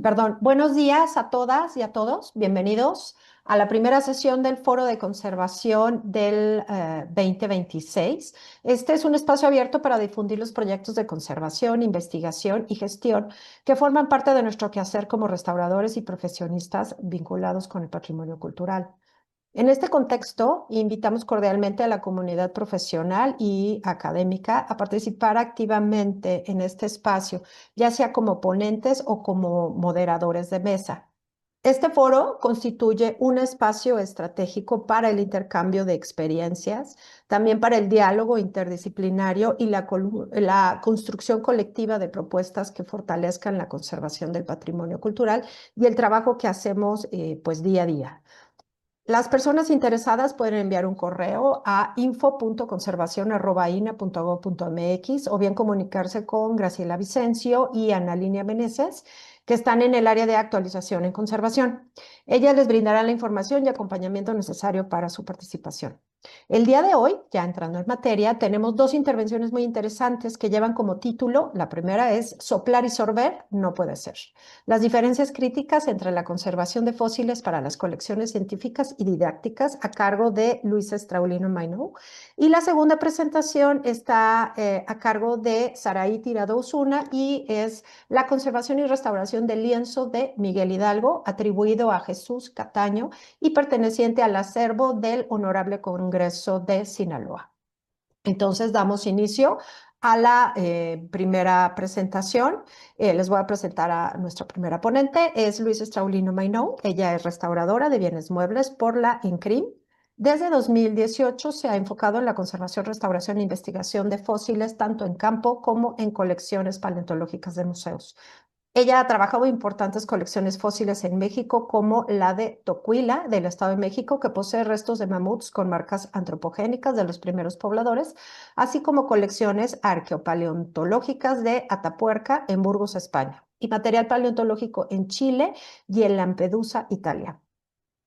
Perdón, buenos días a todas y a todos. Bienvenidos a la primera sesión del Foro de Conservación del 2026. Este es un espacio abierto para difundir los proyectos de conservación, investigación y gestión que forman parte de nuestro quehacer como restauradores y profesionistas vinculados con el patrimonio cultural. En este contexto, invitamos cordialmente a la comunidad profesional y académica a participar activamente en este espacio, ya sea como ponentes o como moderadores de mesa. Este foro constituye un espacio estratégico para el intercambio de experiencias, también para el diálogo interdisciplinario y la construcción colectiva de propuestas que fortalezcan la conservación del patrimonio cultural y el trabajo que hacemos pues día a día. Las personas interesadas pueden enviar un correo a info.conservacion@ina.gov.mx o bien comunicarse con Graciela Vicencio y Ana Linia Meneses, que están en el área de actualización en conservación. Ellas les brindarán la información y acompañamiento necesario para su participación. El día de hoy, ya entrando en materia, tenemos dos intervenciones muy interesantes que llevan como título, la primera es Soplar y sorber no puede ser. Las diferencias críticas entre la conservación de fósiles para las colecciones científicas y didácticas a cargo de Luisa Straulino Mainou. Y la segunda presentación está a cargo de Saraí Tirado Osuna y es la conservación y restauración del lienzo de Miguel Hidalgo, atribuido a Jesús Cataño y perteneciente al acervo del Honorable Congreso de Sinaloa. Entonces damos inicio a la primera presentación. Les voy a presentar a nuestra primera ponente, es Luisa Straulino Mainou. Ella es restauradora de bienes muebles por la INCRIM. Desde 2018 se ha enfocado en la conservación, restauración e investigación de fósiles, tanto en campo como en colecciones paleontológicas de museos. Ella ha trabajado en importantes colecciones fósiles en México, como la de Tocuila, del Estado de México, que posee restos de mamuts con marcas antropogénicas de los primeros pobladores, así como colecciones arqueopaleontológicas de Atapuerca, en Burgos, España, y material paleontológico en Chile y en Lampedusa, Italia.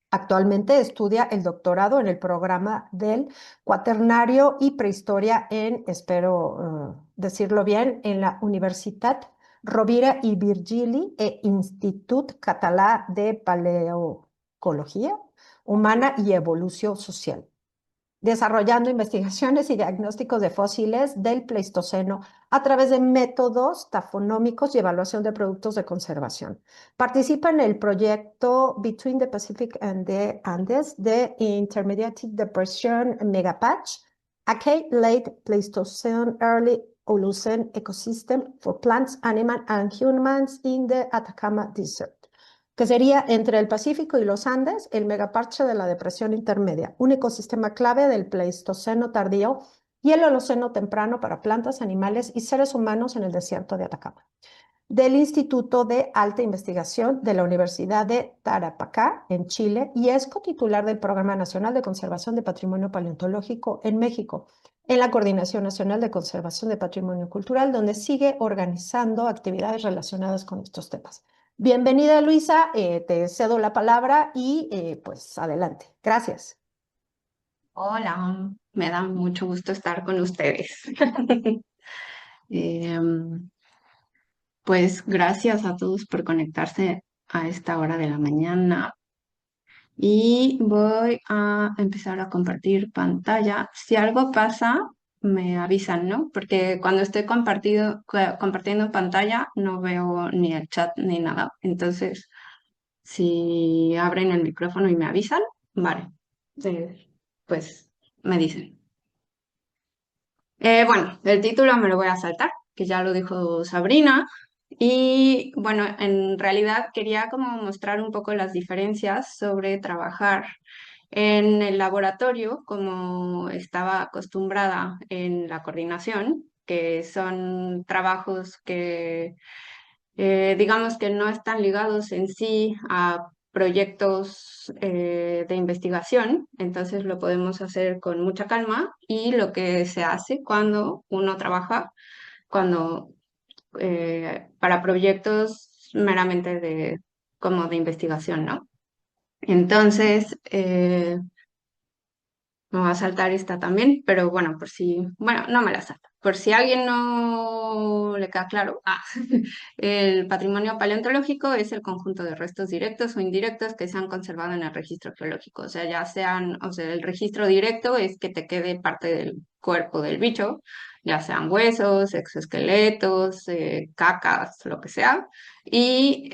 Actualmente estudia el doctorado en el programa del Cuaternario y Prehistoria en, espero decirlo bien, en la Universitat Rovira i Virgili e Institut Català de Paleocología Humana y Evolución Social, desarrollando investigaciones y diagnósticos de fósiles del Pleistoceno a través de métodos tafonómicos y evaluación de productos de conservación. Participa en el proyecto Between the Pacific and the Andes de Intermediate Depression Megapatch, a Key Late Pleistocene Early Holocene Ecosystem for Plants, Animals and Humans in the Atacama Desert, que sería entre el Pacífico y los Andes, el megaparche de la Depresión Intermedia, un ecosistema clave del Pleistoceno tardío y el Holoceno temprano para plantas, animales y seres humanos en el desierto de Atacama. Del Instituto de Alta Investigación de la Universidad de Tarapacá, en Chile, y es cotitular del Programa Nacional de Conservación de Patrimonio Paleontológico en México, en la Coordinación Nacional de Conservación de Patrimonio Cultural, donde sigue organizando actividades relacionadas con estos temas. Bienvenida, Luisa, te cedo la palabra y pues adelante. Gracias. Hola, me da mucho gusto estar con ustedes. Em, pues gracias a todos por conectarse a esta hora de la mañana y voy a empezar a compartir pantalla. Si algo pasa, me avisan, ¿no? Porque cuando estoy compartiendo pantalla no veo ni el chat ni nada. Entonces, si abren el micrófono y me avisan, vale, pues me dicen. Bueno, el título me lo voy a saltar, que ya lo dijo Sabrina. Y bueno, en realidad quería como mostrar un poco las diferencias sobre trabajar en el laboratorio como estaba acostumbrada en la coordinación, que son trabajos que digamos que no están ligados en sí a proyectos de investigación, entonces lo podemos hacer con mucha calma y lo que se hace cuando uno trabaja cuando, para proyectos meramente como de investigación, ¿no? Entonces, me voy a saltar esta también, pero bueno, por si, bueno, no me la salto. por si a alguien no le queda claro, el patrimonio paleontológico es el conjunto de restos directos o indirectos que se han conservado en el registro geológico. O sea, ya sean, o sea, el registro directo es que te quede parte del cuerpo del bicho, ya sean huesos, exoesqueletos, cacas, lo que sea. Y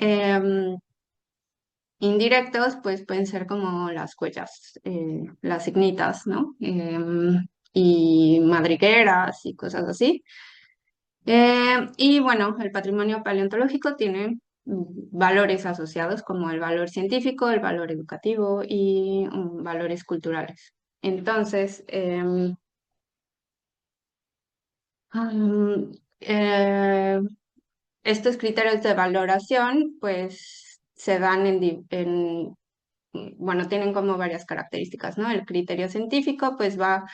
indirectos, pues pueden ser como las huellas, las ignitas, ¿no? Y madrigueras y cosas así. Y bueno, el patrimonio paleontológico tiene valores asociados como el valor científico, el valor educativo y valores culturales. Entonces, am, eh, estos criterios de valoración pues se dan bueno, tienen como varias características, ¿no? El criterio científico pues va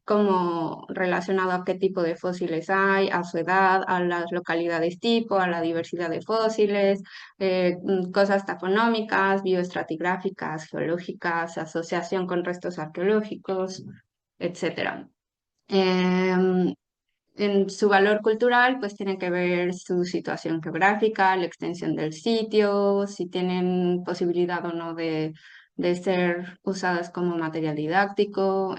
como relacionado a qué tipo de fósiles hay, a su edad, a las localidades tipo, a la diversidad de fósiles, cosas taxonómicas, bioestratigráficas, geológicas, asociación con restos arqueológicos, etcétera. Em, en su valor cultural, pues tiene que ver su situación geográfica, la extensión del sitio, si tienen posibilidad o no de ser usadas como material didáctico,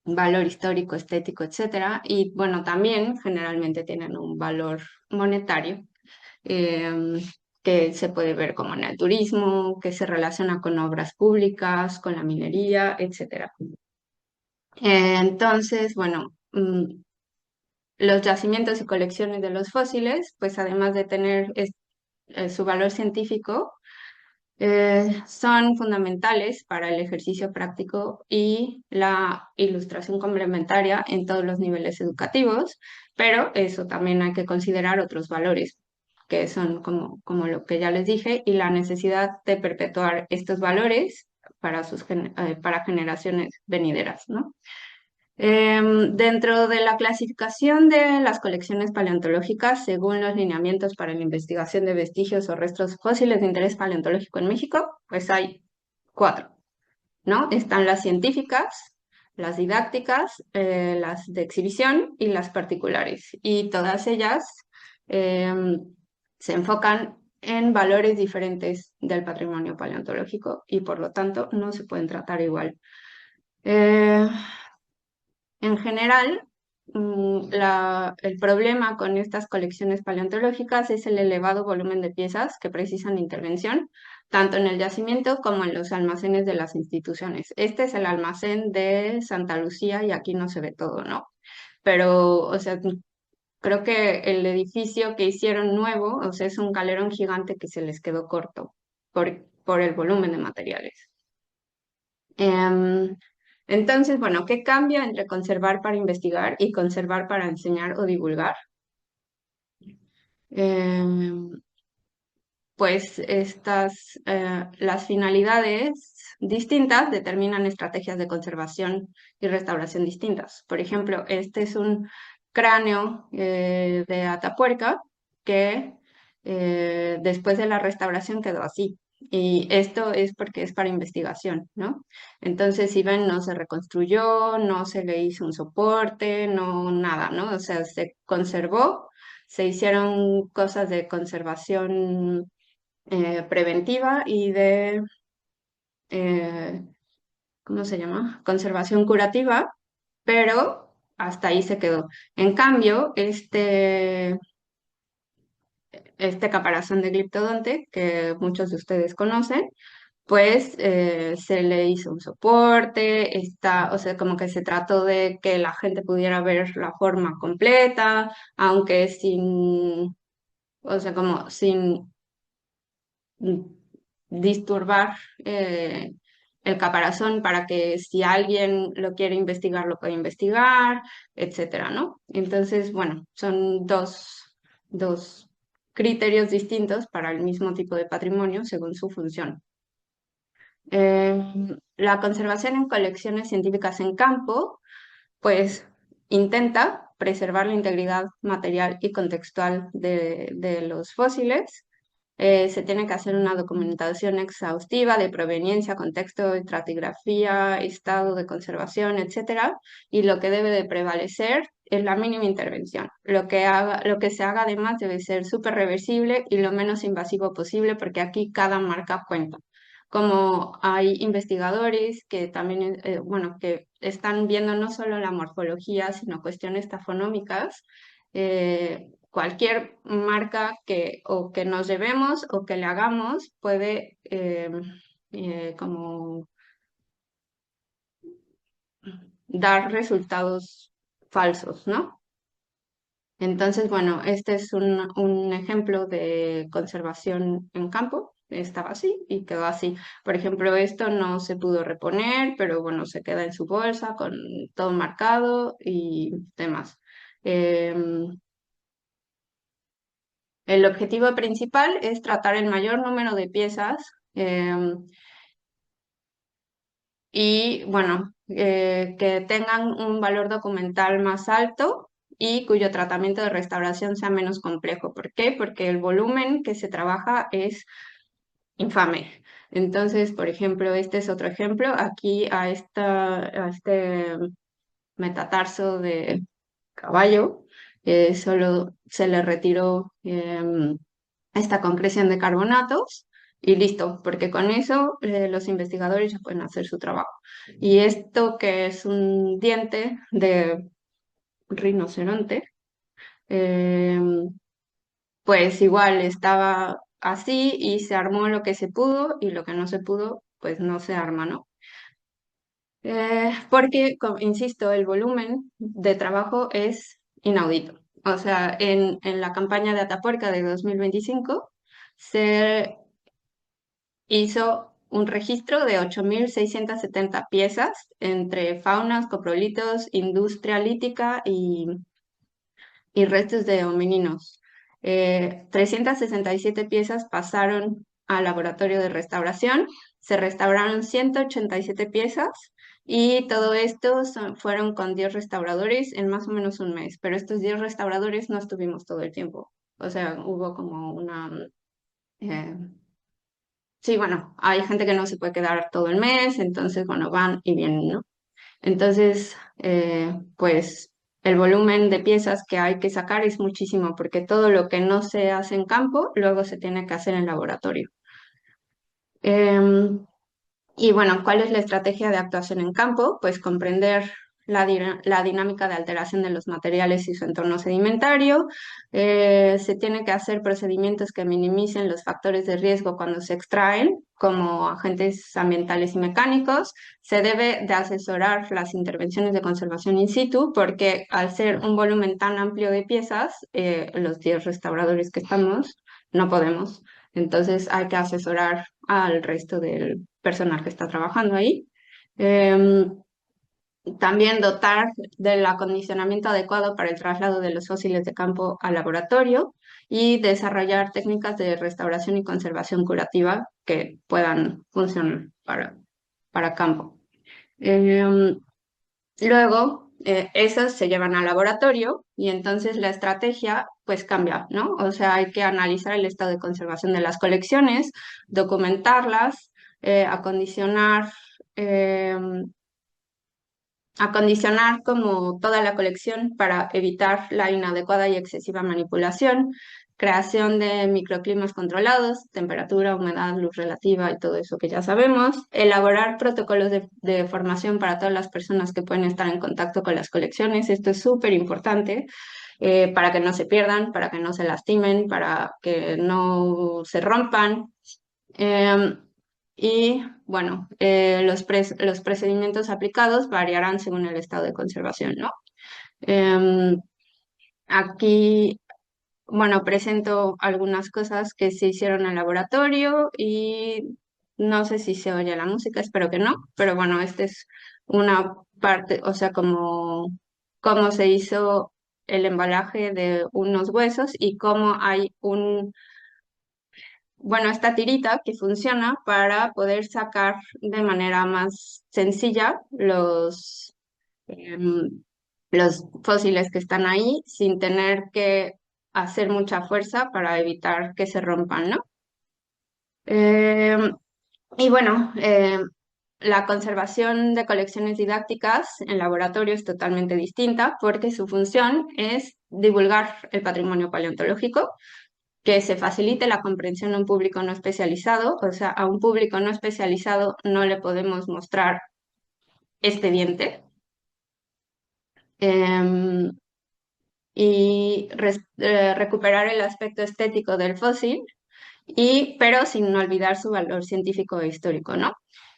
valor histórico, estético, etcétera. Y bueno, también generalmente tienen un valor monetario. em, que se puede ver como en el turismo, que se relaciona con obras públicas, con la minería, etcétera. Entonces, bueno, los yacimientos y colecciones de los fósiles, pues además de tener su valor científico, son fundamentales para el ejercicio práctico y la ilustración complementaria en todos los niveles educativos, pero eso también hay que considerar otros valores que son como lo que ya les dije, y la necesidad de perpetuar estos valores para generaciones venideras, ¿no? Dentro de la clasificación de las colecciones paleontológicas, según los lineamientos para la investigación de vestigios o restos fósiles de interés paleontológico en México, pues hay cuatro, ¿no? Están las científicas, las didácticas, las de exhibición y las particulares. Y todas ellas em, se enfocan en valores diferentes del patrimonio paleontológico y por lo tanto no se pueden tratar igual. Eh, en general, el problema con estas colecciones paleontológicas es el elevado volumen de piezas que precisan intervención, tanto en el yacimiento como en los almacenes de las instituciones. Este es el almacén de Santa Lucía y aquí no se ve todo, ¿no? Pero, o sea, creo que el edificio que hicieron nuevo, o sea, es un galerón gigante que se les quedó corto por el volumen de materiales. Em, entonces, bueno, ¿qué cambia entre conservar para investigar y conservar para enseñar o divulgar? Em, pues las finalidades distintas determinan estrategias de conservación y restauración distintas. Por ejemplo, este es un cráneo de Atapuerca que después de la restauración quedó así. Y esto es porque es para investigación, ¿no? Entonces, si ven, no se reconstruyó, no se le hizo un soporte, no nada, ¿no? O sea, se conservó, se hicieron cosas de conservación preventiva y de, eh, ¿cómo se llama? Conservación curativa, pero hasta ahí se quedó. En cambio, este caparazón de gliptodonte, que muchos de ustedes conocen, pues se le hizo un soporte, o sea, como que se trató de que la gente pudiera ver la forma completa, aunque sin, o sea, como sin mm, disturbar el caparazón para que si alguien lo quiere investigar, lo pueda investigar, etcétera, ¿no? Entonces, bueno, son dos criterios distintos para el mismo tipo de patrimonio según su función. La conservación en colecciones científicas en campo, pues intenta preservar la integridad material y contextual de los fósiles. Se tiene que hacer una documentación exhaustiva de proveniencia, contexto, estratigrafía, estado de conservación, etcétera. Y lo que debe de prevalecer es la mínima intervención. Lo que se haga además debe ser súper reversible y lo menos invasivo posible, porque aquí cada marca cuenta. Como hay investigadores que también, bueno, que están viendo no solo la morfología, sino cuestiones tafonómicas, cualquier marca que o que nos llevemos o que le hagamos puede como dar resultados falsos, ¿no? Entonces, bueno, este es un ejemplo de conservación en campo. Estaba así y quedó así. Por ejemplo, esto no se pudo reponer, pero bueno, se queda en su bolsa con todo marcado y demás. Em, el objetivo principal es tratar el mayor número de piezas y bueno, que tengan un valor documental más alto y cuyo tratamiento de restauración sea menos complejo. ¿Por qué? Porque el volumen que se trabaja es infame. Entonces, por ejemplo, este es otro ejemplo. Aquí a este metatarso de caballo solo se le retiró esta concreción de carbonatos y listo, porque con eso los investigadores ya pueden hacer su trabajo. Y esto que es un diente de rinoceronte, eh, pues igual estaba así y se armó lo que se pudo y lo que no se pudo, pues no se arma, ¿no? Porque, insisto, el volumen de trabajo es inaudito. O sea, en la campaña de Atapuerca de 2025 se hizo un registro de 8.670 piezas entre faunas, coprolitos, industria lítica y restos de homininos. 367 piezas pasaron al laboratorio de restauración, se restauraron 187 piezas y todo esto fueron con 10 restauradores en más o menos un mes, pero estos 10 restauradores no estuvimos todo el tiempo. O sea, hubo como una... eh, sí, bueno, hay gente que no se puede quedar todo el mes, entonces, bueno, van y vienen, ¿no? Entonces, pues el volumen de piezas que hay que sacar es muchísimo, porque todo lo que no se hace en campo, luego se tiene que hacer en laboratorio. Em, y bueno, ¿cuál es la estrategia de actuación en campo? Pues comprender la dinámica de alteración de los materiales y su entorno sedimentario. Se tiene que hacer procedimientos que minimicen los factores de riesgo cuando se extraen, como agentes ambientales y mecánicos. Se debe de asesorar las intervenciones de conservación in situ, porque al ser un volumen tan amplio de piezas, los 10 restauradores que estamos, no podemos. Entonces hay que asesorar al resto del personal que está trabajando ahí. Em, También dotar del acondicionamiento adecuado para el traslado de los fósiles de campo al laboratorio y desarrollar técnicas de restauración y conservación curativa que puedan funcionar para campo. Em, Luego, esas se llevan al laboratorio y entonces la estrategia pues cambia, ¿no? O sea, hay que analizar el estado de conservación de las colecciones, documentarlas, acondicionar, eh, acondicionar como toda la colección para evitar la inadecuada y excesiva manipulación, creación de microclimas controlados, temperatura, humedad, luz relativa y todo eso que ya sabemos, elaborar protocolos de formación para todas las personas que pueden estar en contacto con las colecciones. Esto es súper importante para que no se pierdan, para que no se lastimen, para que no se rompan. Em, y bueno, los procedimientos aplicados variarán según el estado de conservación, ¿no? Em, Aquí, bueno, presento algunas cosas que se hicieron en laboratorio y no sé si se oye la música, espero que no, pero bueno, esta es una parte, o sea, como cómo se hizo el embalaje de unos huesos y cómo hay bueno, esta tirita que funciona para poder sacar de manera más sencilla em, los fósiles que están ahí sin tener que hacer mucha fuerza para evitar que se rompan, ¿no? Em, y bueno, la conservación de colecciones didácticas en laboratorio es totalmente distinta porque su función es divulgar el patrimonio paleontológico, que se facilite la comprensión a un público no especializado. O sea, a un público no especializado no le podemos mostrar este diente. Em, y recuperar el aspecto estético del fósil, pero sin olvidar su valor científico e histórico, ¿no?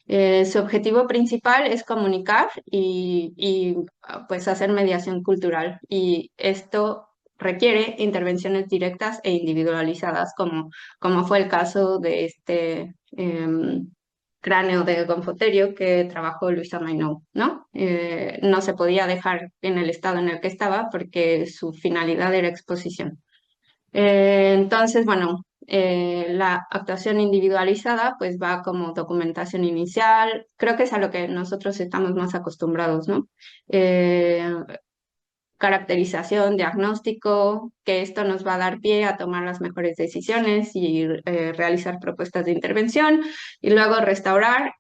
Su objetivo principal es comunicar pues hacer mediación cultural, y esto requiere intervenciones directas e individualizadas, como fue el caso de este cráneo de Gonfoterio que trabajó Luisa Mainou, ¿no? No se podía dejar en el estado en el que estaba porque su finalidad era exposición. Entonces, bueno, la actuación individualizada pues va como documentación inicial, creo que es a lo que nosotros estamos más acostumbrados, ¿no? Eh, Caracterización, diagnóstico, que esto nos va a dar pie a tomar las mejores decisiones y realizar propuestas de intervención, y luego restaurar,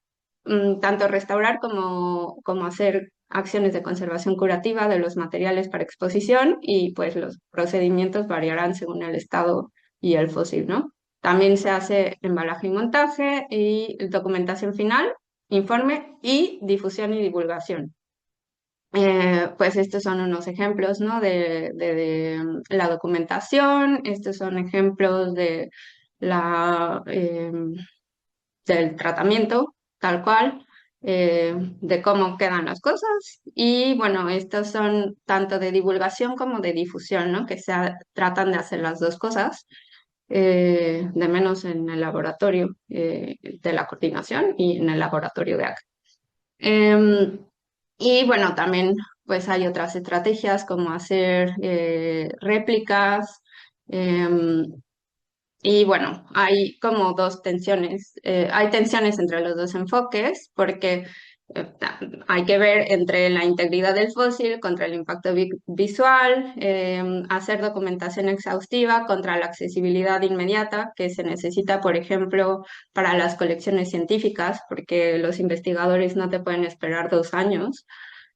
tanto restaurar como hacer acciones de conservación curativa de los materiales para exposición, y pues los procedimientos variarán según el estado y el fósil, ¿no? También se hace embalaje y montaje y documentación final, informe y difusión y divulgación. Pues estos son unos ejemplos, ¿no? de la documentación. Estos son ejemplos de del tratamiento, tal cual, de cómo quedan las cosas. Y bueno, estos son tanto de divulgación como de difusión, ¿no? Que tratan de hacer las dos cosas, de menos en el laboratorio de la coordinación y en el laboratorio de acá. Y bueno, también pues hay otras estrategias como hacer réplicas. em, y bueno, hay como dos tensiones. Hay tensiones entre los dos enfoques porque hay que ver entre la integridad del fósil contra el impacto visual, hacer documentación exhaustiva contra la accesibilidad inmediata que se necesita, por ejemplo, para las colecciones científicas, porque los investigadores no te pueden esperar 2 años.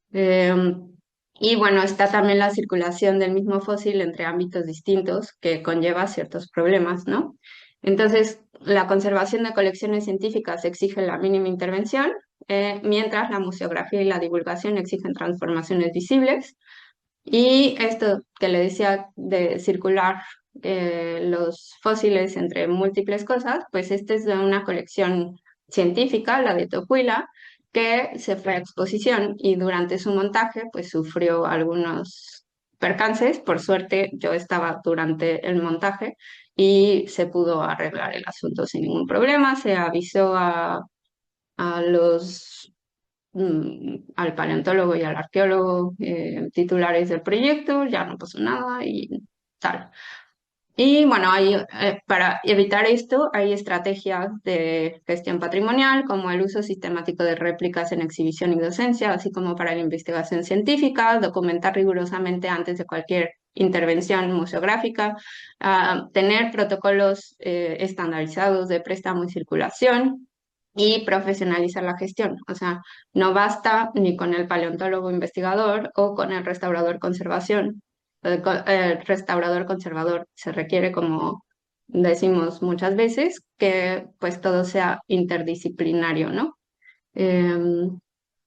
Y bueno, está también la circulación del mismo fósil entre ámbitos distintos que conlleva ciertos problemas, ¿no? Entonces, la conservación de colecciones científicas exige la mínima intervención, mientras la museografía y la divulgación exigen transformaciones visibles. Y esto que le decía de circular los fósiles entre múltiples cosas, pues este es de una colección científica, la de Tocuila, que se fue a exposición y durante su montaje pues sufrió algunos percances. Por suerte yo estaba durante el montaje y se pudo arreglar el asunto sin ningún problema. Se avisó a los al paleontólogo y al arqueólogo titulares del proyecto, ya no pasó nada y tal. Y bueno, para evitar esto hay estrategias de gestión patrimonial, como el uso sistemático de réplicas en exhibición y docencia, así como para la investigación científica, documentar rigurosamente antes de cualquier intervención museográfica, tener protocolos estandarizados de préstamo y circulación, y profesionalizar la gestión. O sea, no basta ni con el paleontólogo investigador o con el restaurador conservación. El restaurador conservador se requiere, como decimos muchas veces, que pues todo sea interdisciplinario, ¿no? Em,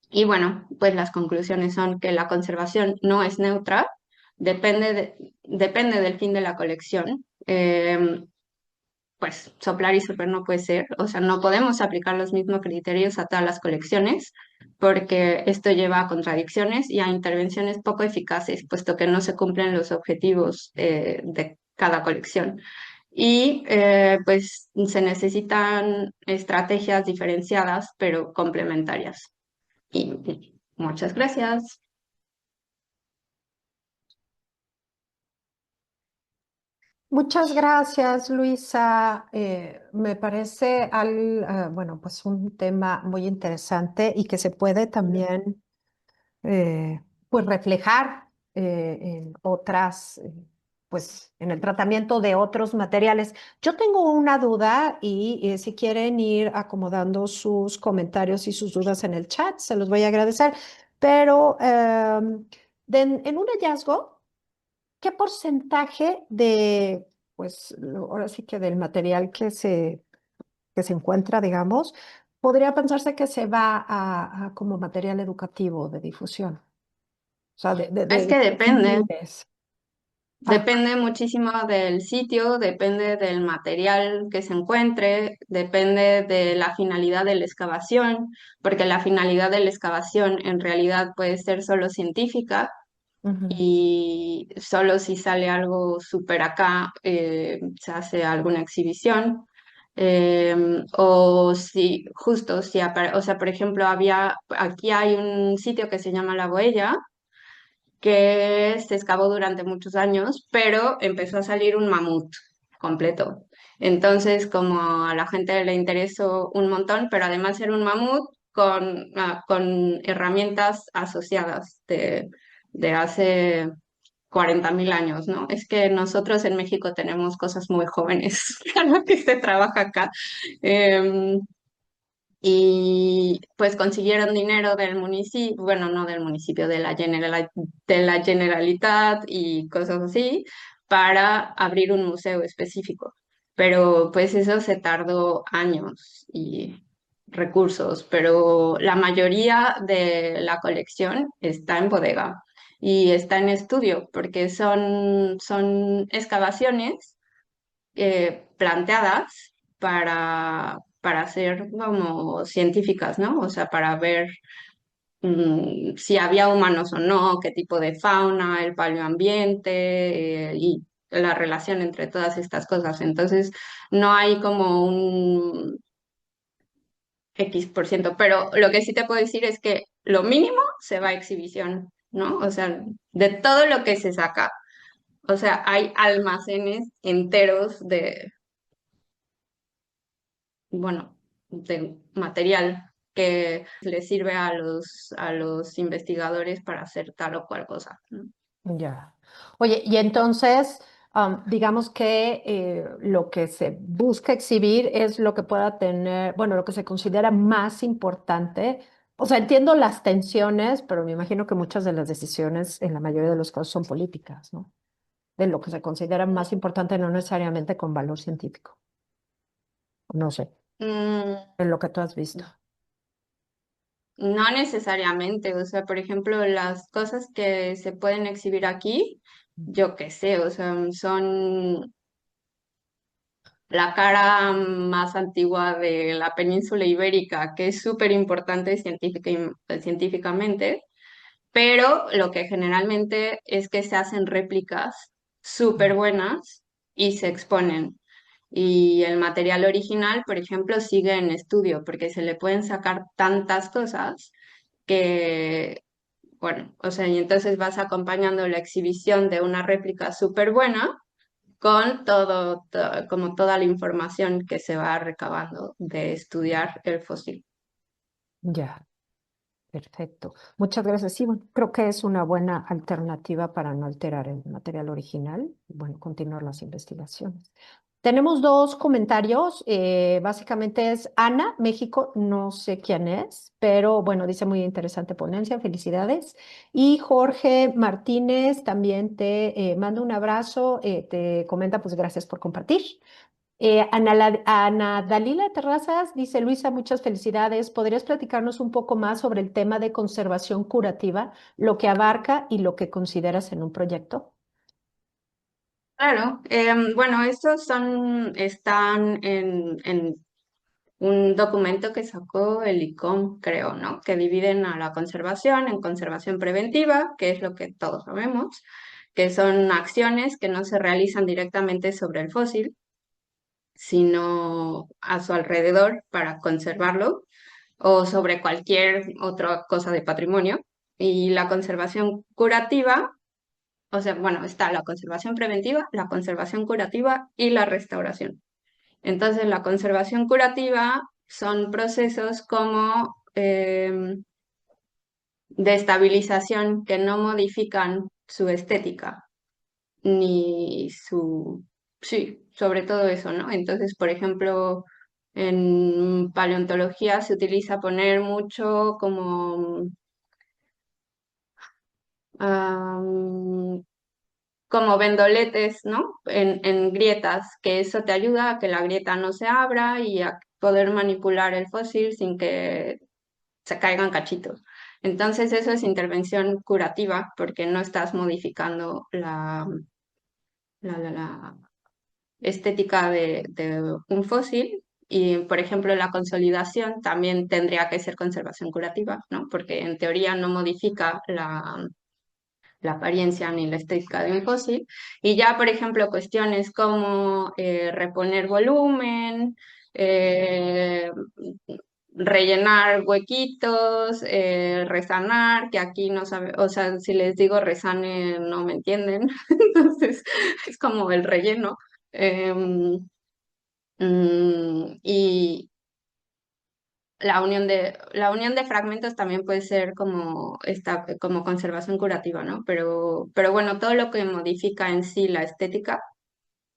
y bueno, pues las conclusiones son que la conservación no es neutra, depende del fin de la colección. Pues soplar y soplar no puede ser, o sea, no podemos aplicar los mismos criterios a todas las colecciones porque esto lleva a contradicciones y a intervenciones poco eficaces, puesto que no se cumplen los objetivos de cada colección. Y pues se necesitan estrategias diferenciadas pero complementarias. Y muchas gracias. Muchas gracias, Luisa. Me parece bueno, pues un tema muy interesante y que se puede también pues reflejar en otras pues, en el tratamiento de otros materiales. Yo tengo una duda y, si quieren ir acomodando sus comentarios y sus dudas en el chat, se los voy a agradecer. Pero en un hallazgo, ¿qué porcentaje de, pues, ahora sí que del material que se encuentra, digamos, podría pensarse que se va a como material educativo de difusión? O sea, Es que de depende. libres. Ah, Depende muchísimo del sitio, depende del material que se encuentre, depende de la finalidad de la excavación, porque la finalidad de la excavación en realidad puede ser solo científica ujú. y solo si sale algo súper acá se hace alguna exhibición. O si, justo, si, o sea, por ejemplo, aquí hay un sitio que se llama La Boella, que se excavó durante muchos años, pero empezó a salir un mamut completo. Entonces, como a la gente le interesó un montón, pero además era un mamut con herramientas asociadas de hace 40.000 años, ¿no? Es que nosotros en México tenemos cosas muy jóvenes a lo que se trabaja acá. Em, y pues consiguieron dinero del municipio, bueno, no del municipio, de la Generalitat y cosas así, para abrir un museo específico. Pero pues eso se tardó años y recursos, pero la mayoría de la colección está en bodega y está en estudio, porque son excavaciones planteadas para ser como científicas, ¿no? O sea, para ver si había humanos o no, qué tipo de fauna, el paleoambiente y la relación entre todas estas cosas. Entonces, no hay como un X%, pero lo que sí te puedo decir es que lo mínimo se va a exhibición, ¿no? O sea, de todo lo que se saca. O sea, hay almacenes enteros bueno, de material que les sirve a los investigadores para hacer tal o cual cosa, ¿no? Ya. Oye, y entonces, digamos que lo que se busca exhibir es lo que pueda tener, bueno, lo que se considera más importante. O sea, entiendo las tensiones, pero me imagino que muchas de las decisiones, en la mayoría de los casos, son políticas, ¿no? De lo que se considera más importante, no necesariamente con valor científico. No sé, Mm, en lo que tú has visto. no necesariamente, o sea, por ejemplo, las cosas que se pueden exhibir aquí, yo qué sé, o sea, son la cara más antigua de la península ibérica, que es súper importante científicamente, pero lo que generalmente es que se hacen réplicas súper buenas y se exponen. Y el material original, por ejemplo, sigue en estudio porque se le pueden sacar tantas cosas que, bueno, o sea, y entonces vas acompañando la exhibición de una réplica súper buena con como toda la información que se va recabando de estudiar el fósil. Ya. Perfecto. Muchas gracias. Sí, bueno, creo que es una buena alternativa para no alterar el material original y, bueno, continuar las investigaciones. Tenemos dos comentarios. Básicamente es Ana, México, no sé quién es, pero bueno, dice muy interesante ponencia, felicidades. Y Jorge Martínez también te manda un abrazo, te comenta, pues gracias por compartir. Ana Dalila Terrazas dice, Luisa, muchas felicidades. ¿Podrías platicarnos un poco más sobre el tema de conservación curativa, lo que abarca y lo que consideras en un proyecto? Claro, bueno, están en un documento que sacó el ICOM, creo, ¿no? Que dividen a la conservación en conservación preventiva, que es lo que todos sabemos, que son acciones que no se realizan directamente sobre el fósil, sino a su alrededor para conservarlo o sobre cualquier otra cosa de patrimonio. Y la conservación curativa, o sea, bueno, está la conservación preventiva, la conservación curativa y la restauración. Entonces, la conservación curativa son procesos como de estabilización que no modifican su estética. ni su, sí, sobre todo eso, ¿no? Entonces, por ejemplo, en paleontología se utiliza poner mucho como, am, como vendoletes, ¿no? En grietas, que eso te ayuda a que la grieta no se abra y a poder manipular el fósil sin que se caigan cachitos. Entonces, eso es intervención curativa porque no estás modificando la estética de un fósil. Y, por ejemplo, la consolidación también tendría que ser conservación curativa, ¿no? Porque en teoría no modifica la apariencia ni la estética de un fósil. Y ya, por ejemplo, cuestiones como reponer volumen, eh, rellenar huequitos, resanar, que aquí no sabe, o sea, si les digo resane no me entienden, entonces es como el relleno. Em, y la unión de fragmentos también puede ser como, como conservación curativa, ¿no? Pero bueno, todo lo que modifica en sí la estética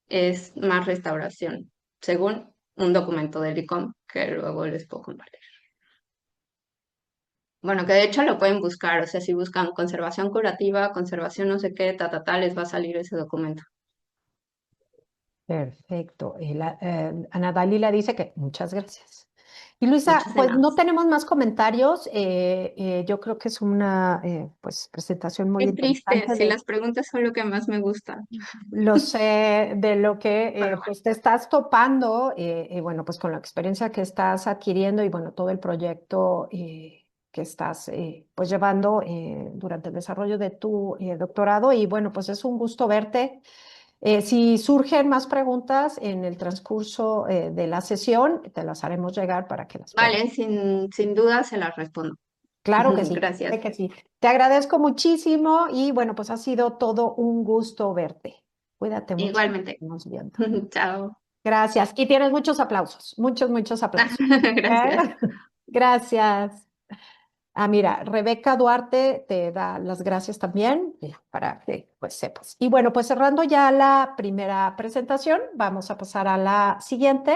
es más restauración, según un documento del ICOM que luego les puedo compartir. Bueno, que de hecho lo pueden buscar, o sea, si buscan conservación curativa, conservación no sé qué, les va a salir ese documento. Perfecto. Ana Dalila dice que muchas gracias. Y Luisa, Muchas de pues nada. no tenemos más comentarios. Yo creo que es una pues, presentación muy Qué triste, interesante si de las preguntas son lo que más me gustan. lo sé, de lo que Pero pues te estás topando, bueno, pues con la experiencia que estás adquiriendo y bueno, todo el proyecto que estás pues llevando durante el desarrollo de tu doctorado. Y bueno, pues es un gusto verte. Si surgen más preguntas en el transcurso de la sesión, te las haremos llegar para que las puedas. vale, sin duda se las respondo. Claro que sí, Gracias. sé que sí. Te agradezco muchísimo y bueno, pues ha sido todo un gusto verte. Cuídate mucho. Igualmente. Nos vemos viendo. Chao. Gracias. Y tienes muchos aplausos, muchos, muchos aplausos. Gracias. ¿Eh? Gracias. Ah, mira, Rebeca Duarte te da las gracias también, mira, para que pues sepas. Y bueno, pues cerrando ya la primera presentación, vamos a pasar a la siguiente.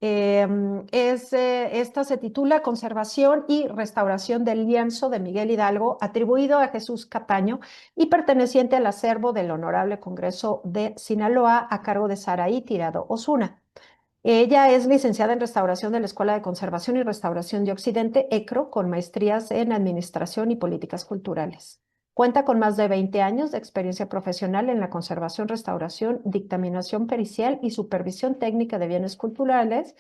Esta se titula Conservación y Restauración del lienzo de Miguel Hidalgo, atribuido a Jesús Cataño y perteneciente al acervo del Honorable Congreso de Sinaloa a cargo de Saraí Tirado Osuna. Ella es licenciada en Restauración de la Escuela de Conservación y Restauración de Occidente, ECRO, con maestrías en Administración y Políticas Culturales. Cuenta con más de 20 años de experiencia profesional en la conservación, restauración, dictaminación pericial y supervisión técnica de bienes culturales,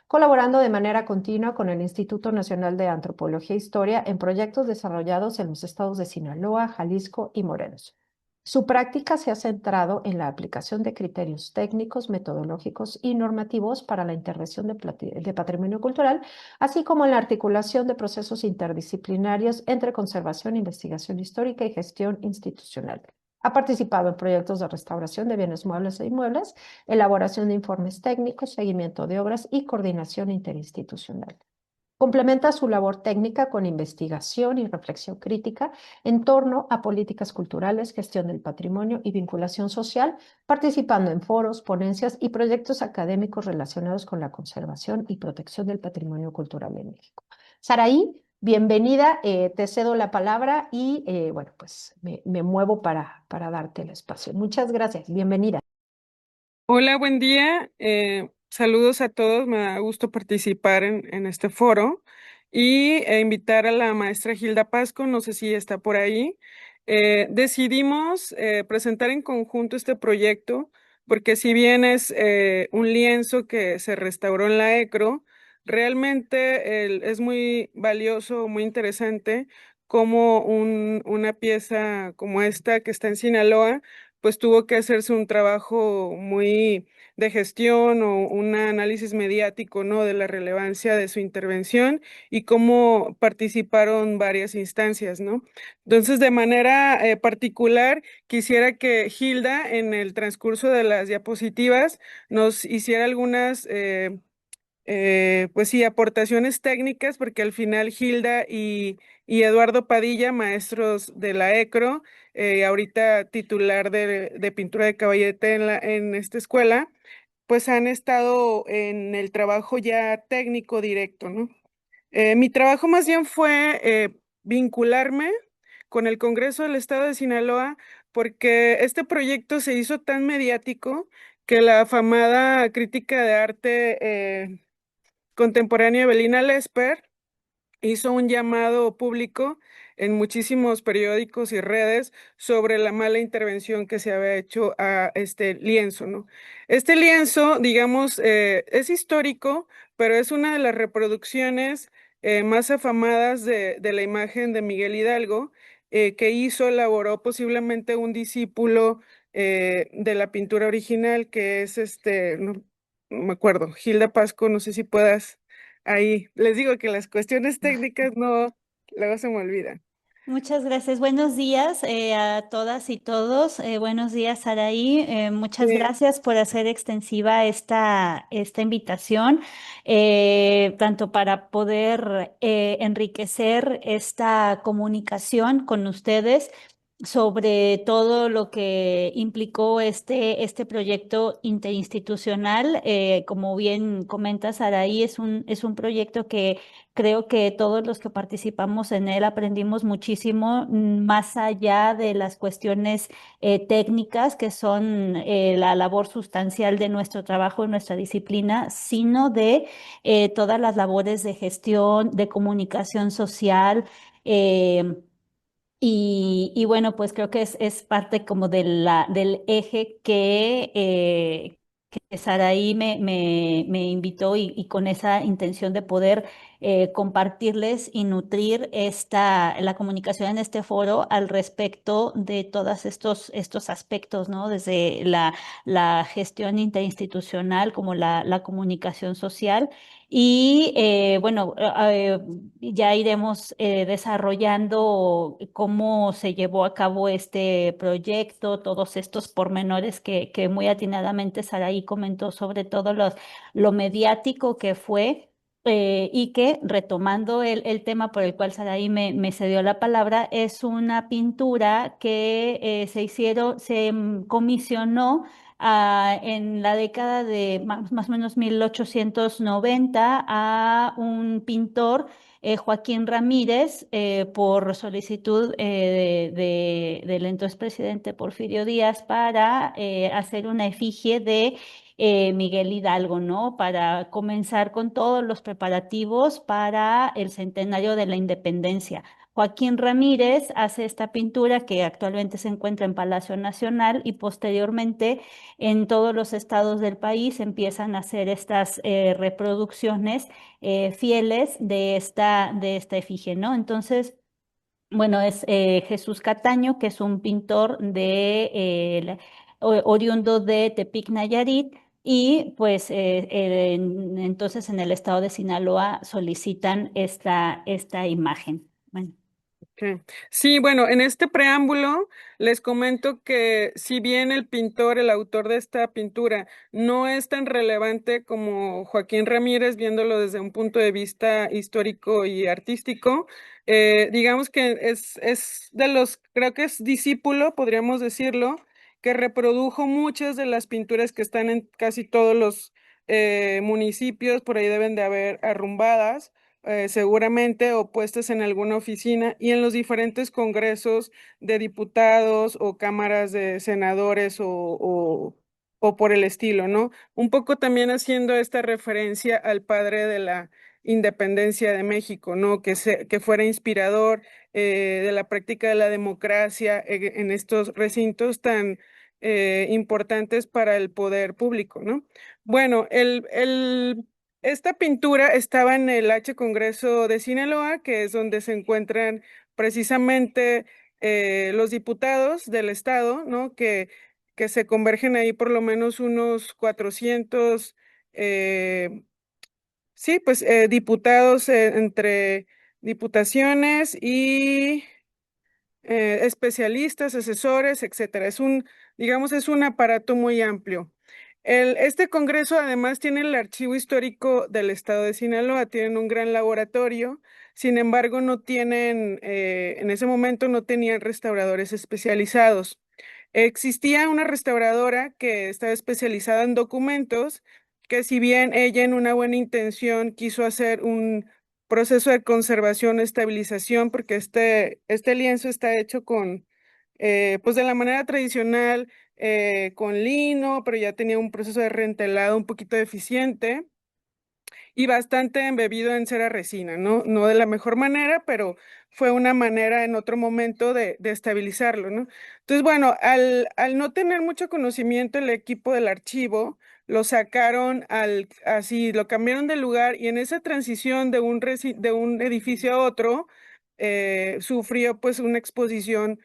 colaborando de manera continua con el Instituto Nacional de Antropología e Historia en proyectos desarrollados en los estados de Sinaloa, Jalisco y Morelos. Su práctica se ha centrado en la aplicación de criterios técnicos, metodológicos y normativos para la intervención de patrimonio cultural, así como en la articulación de procesos interdisciplinarios entre conservación, investigación histórica y gestión institucional. Ha participado en proyectos de restauración de bienes muebles e inmuebles, elaboración de informes técnicos, seguimiento de obras y coordinación interinstitucional. Complementa su labor técnica con investigación y reflexión crítica en torno a políticas culturales, gestión del patrimonio y vinculación social, participando en foros, ponencias y proyectos académicos relacionados con la conservación y protección del patrimonio cultural en México. Saraí, bienvenida, te cedo la palabra y bueno, pues me muevo para darte el espacio. Muchas gracias, bienvenida. Hola, buen día. Saludos a todos. Me da gusto participar en este foro y invitar a la maestra Gilda Pasco, no sé si está por ahí. Decidimos presentar en conjunto este proyecto porque si bien es un lienzo que se restauró en la ECRO, realmente es muy valioso, muy interesante como una pieza como esta que está en Sinaloa pues tuvo que hacerse un trabajo muy de gestión o un análisis mediático, ¿no? De la relevancia de su intervención y cómo participaron varias instancias, ¿no? Entonces, de manera particular, quisiera que Hilda, en el transcurso de las diapositivas, nos hiciera algunas pues sí, aportaciones técnicas, porque al final Hilda y Eduardo Padilla, maestros de la ECRO, ahorita titular de pintura de caballete en esta escuela, pues han estado en el trabajo ya técnico directo, ¿no? Mi trabajo más bien fue vincularme con el Congreso del Estado de Sinaloa, porque este proyecto se hizo tan mediático que la afamada crítica de arte contemporánea Evelina Lesper hizo un llamado público en muchísimos periódicos y redes sobre la mala intervención que se había hecho a este lienzo, ¿no? Este lienzo, digamos, es histórico, pero es una de las reproducciones más afamadas de la imagen de Miguel Hidalgo, que elaboró posiblemente un discípulo de la pintura original, que es no me acuerdo, Hilda Pasco, no sé si puedas. Ahí, les digo que las cuestiones técnicas no, luego se me olvidan. Muchas gracias. Buenos días a todas y todos. Buenos días, Saraí. Muchas Sí, gracias por hacer extensiva esta invitación, tanto para poder enriquecer esta comunicación con ustedes sobre todo lo que implicó este proyecto interinstitucional. Como bien comenta Saraí, es un proyecto que creo que todos los que participamos en él aprendimos muchísimo, más allá de las cuestiones técnicas que son la labor sustancial de nuestro trabajo, de nuestra disciplina, sino de todas las labores de gestión, de comunicación social. eh, y bueno, pues creo que es parte como de del eje que Saraí me invitó y con esa intención de poder compartirles y nutrir la comunicación en este foro al respecto de todos estos aspectos, ¿no? Desde la gestión interinstitucional como la comunicación social. Y bueno, ya iremos desarrollando cómo se llevó a cabo este proyecto, todos estos pormenores que muy atinadamente Saraí comentó, sobre todo lo mediático que fue. Y que, retomando el tema por el cual Saraí me cedió la palabra, es una pintura que se comisionó en la década de más o menos 1890 a un pintor, Joaquín Ramírez, por solicitud del entonces presidente Porfirio Díaz para hacer una efigie de Miguel Hidalgo, ¿no? Para comenzar con todos los preparativos para el centenario de la independencia. Joaquín Ramírez hace esta pintura que actualmente se encuentra en Palacio Nacional y posteriormente en todos los estados del país empiezan a hacer estas reproducciones fieles de esta efigie, ¿no? Entonces, bueno, es Jesús Cataño, que es un pintor oriundo de Tepic, Nayarit, y pues entonces en el estado de Sinaloa solicitan esta imagen. Bueno. ok. Sí, bueno, en este preámbulo les comento que si bien el pintor, el autor de esta pintura, no es tan relevante como Joaquín Ramírez, viéndolo desde un punto de vista histórico y artístico, digamos que es de los, creo que es discípulo, podríamos decirlo, que reprodujo muchas de las pinturas que están en casi todos los municipios, por ahí deben de haber arrumbadas seguramente o puestas en alguna oficina y en los diferentes congresos de diputados o cámaras de senadores o por el estilo, ¿no? Un poco también haciendo esta referencia al padre de la independencia de México, ¿no? Que fuera inspirador de la práctica de la democracia en estos recintos tan importantes para el poder público, ¿no? Bueno, esta pintura estaba en el Congreso de Sinaloa, que es donde se encuentran precisamente los diputados del estado, ¿no? Que se convergen ahí por lo menos unos 400, eh, sí, pues diputados entre diputaciones y especialistas, asesores, etcétera. Digamos, es un aparato muy amplio. Este congreso además tiene el archivo histórico del estado de Sinaloa, tienen un gran laboratorio, sin embargo no tienen, en ese momento no tenían restauradores especializados. Existía una restauradora que estaba especializada en documentos, que si bien ella en una buena intención quiso hacer un proceso de conservación, estabilización, porque este lienzo está hecho con, pues de la manera tradicional, con lino, pero ya tenía un proceso de rentelado un poquito deficiente y bastante embebido en cera resina, ¿no? No de la mejor manera, pero fue una manera en otro momento de estabilizarlo, ¿no? Entonces, bueno, al no tener mucho conocimiento el equipo del archivo, lo sacaron así, lo cambiaron de lugar y en esa transición de un edificio a otro, sufrió pues una exposición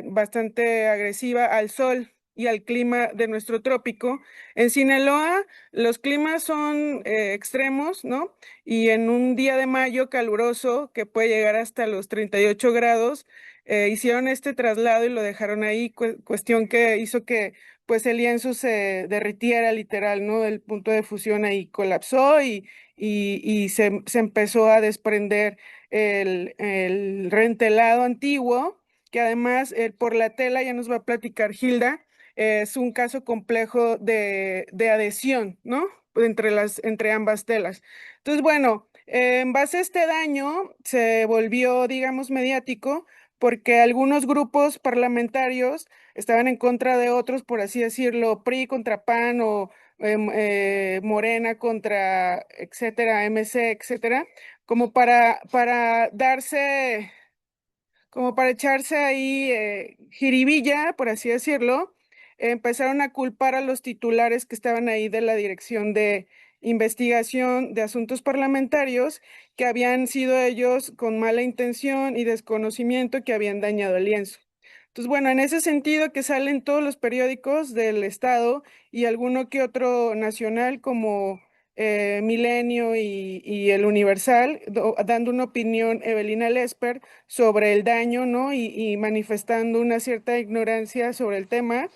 bastante agresiva al sol y al clima de nuestro trópico. En Sinaloa, los climas son extremos, ¿no? Y en un día de mayo caluroso, que puede llegar hasta los 38 grados, hicieron este traslado y lo dejaron ahí, cuestión que hizo que pues el lienzo se derritiera literal, ¿no? El punto de fusión ahí colapsó y se empezó a desprender el rentelado antiguo, que además por la tela, ya nos va a platicar Hilda, es un caso complejo de adhesión, ¿no? Entre ambas telas. Entonces, bueno, en base a este daño se volvió, digamos, mediático porque algunos grupos parlamentarios estaban en contra de otros, por así decirlo, PRI contra PAN o Morena contra, etcétera, MC, etcétera, como para darse como para echarse ahí jiribilla, por así decirlo, empezaron a culpar a los titulares que estaban ahí de la Dirección de Investigación de Asuntos Parlamentarios, que habían sido ellos con mala intención y desconocimiento que habían dañado el lienzo. Entonces, bueno, en ese sentido que salen todos los periódicos del estado y alguno que otro nacional como Milenio y El Universal, dando una opinión, Evelina Lesper, sobre el daño, ¿no? Y manifestando una cierta ignorancia sobre el tema,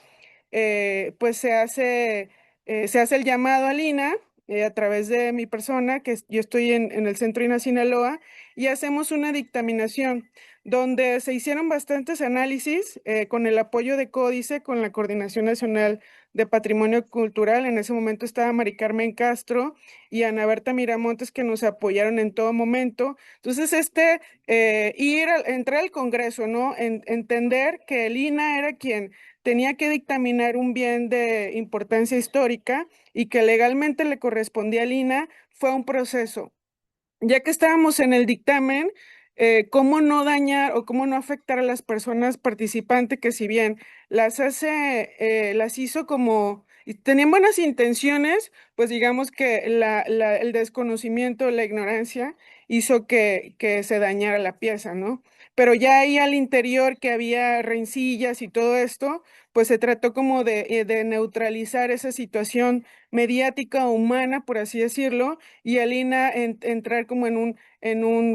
pues se hace el llamado a Lina a través de mi persona, yo estoy en el Centro INA Sinaloa, y hacemos una dictaminación donde se hicieron bastantes análisis con el apoyo de Códice, con la Coordinación Nacional de Patrimonio Cultural. En ese momento estaba Mari Carmen Castro y Ana Berta Miramontes, que nos apoyaron en todo momento. Entonces, entrar al Congreso, ¿no? Entender que el INA era quien tenía que dictaminar un bien de importancia histórica y que legalmente le correspondía al INA, fue un proceso. Ya que estábamos en el dictamen, cómo no dañar o cómo no afectar a las personas participantes que si bien las hizo como, y tenían buenas intenciones, pues digamos que el desconocimiento, la ignorancia hizo que se dañara la pieza, ¿no? Pero ya ahí al interior que había rencillas y todo esto, pues se trató como de neutralizar esa situación mediática o humana, por así decirlo, y el INA entrar como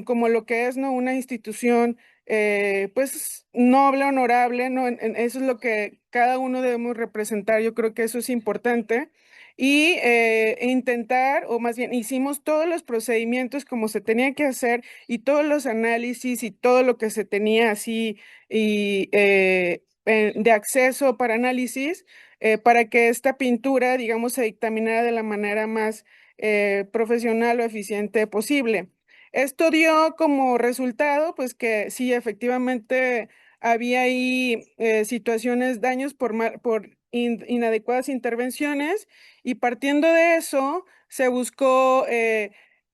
como lo que es, ¿no? Una institución, pues, noble, honorable, ¿no? Eso es lo que cada uno debemos representar, yo creo que eso es importante. Y intentar, o más bien, hicimos todos los procedimientos como se tenía que hacer y todos los análisis y todo lo que se tenía así y de acceso para análisis para que esta pintura, digamos, se dictaminara de la manera más profesional o eficiente posible. Esto dio como resultado, pues que sí, efectivamente había ahí situaciones, daños por inadecuadas intervenciones y partiendo de eso se buscó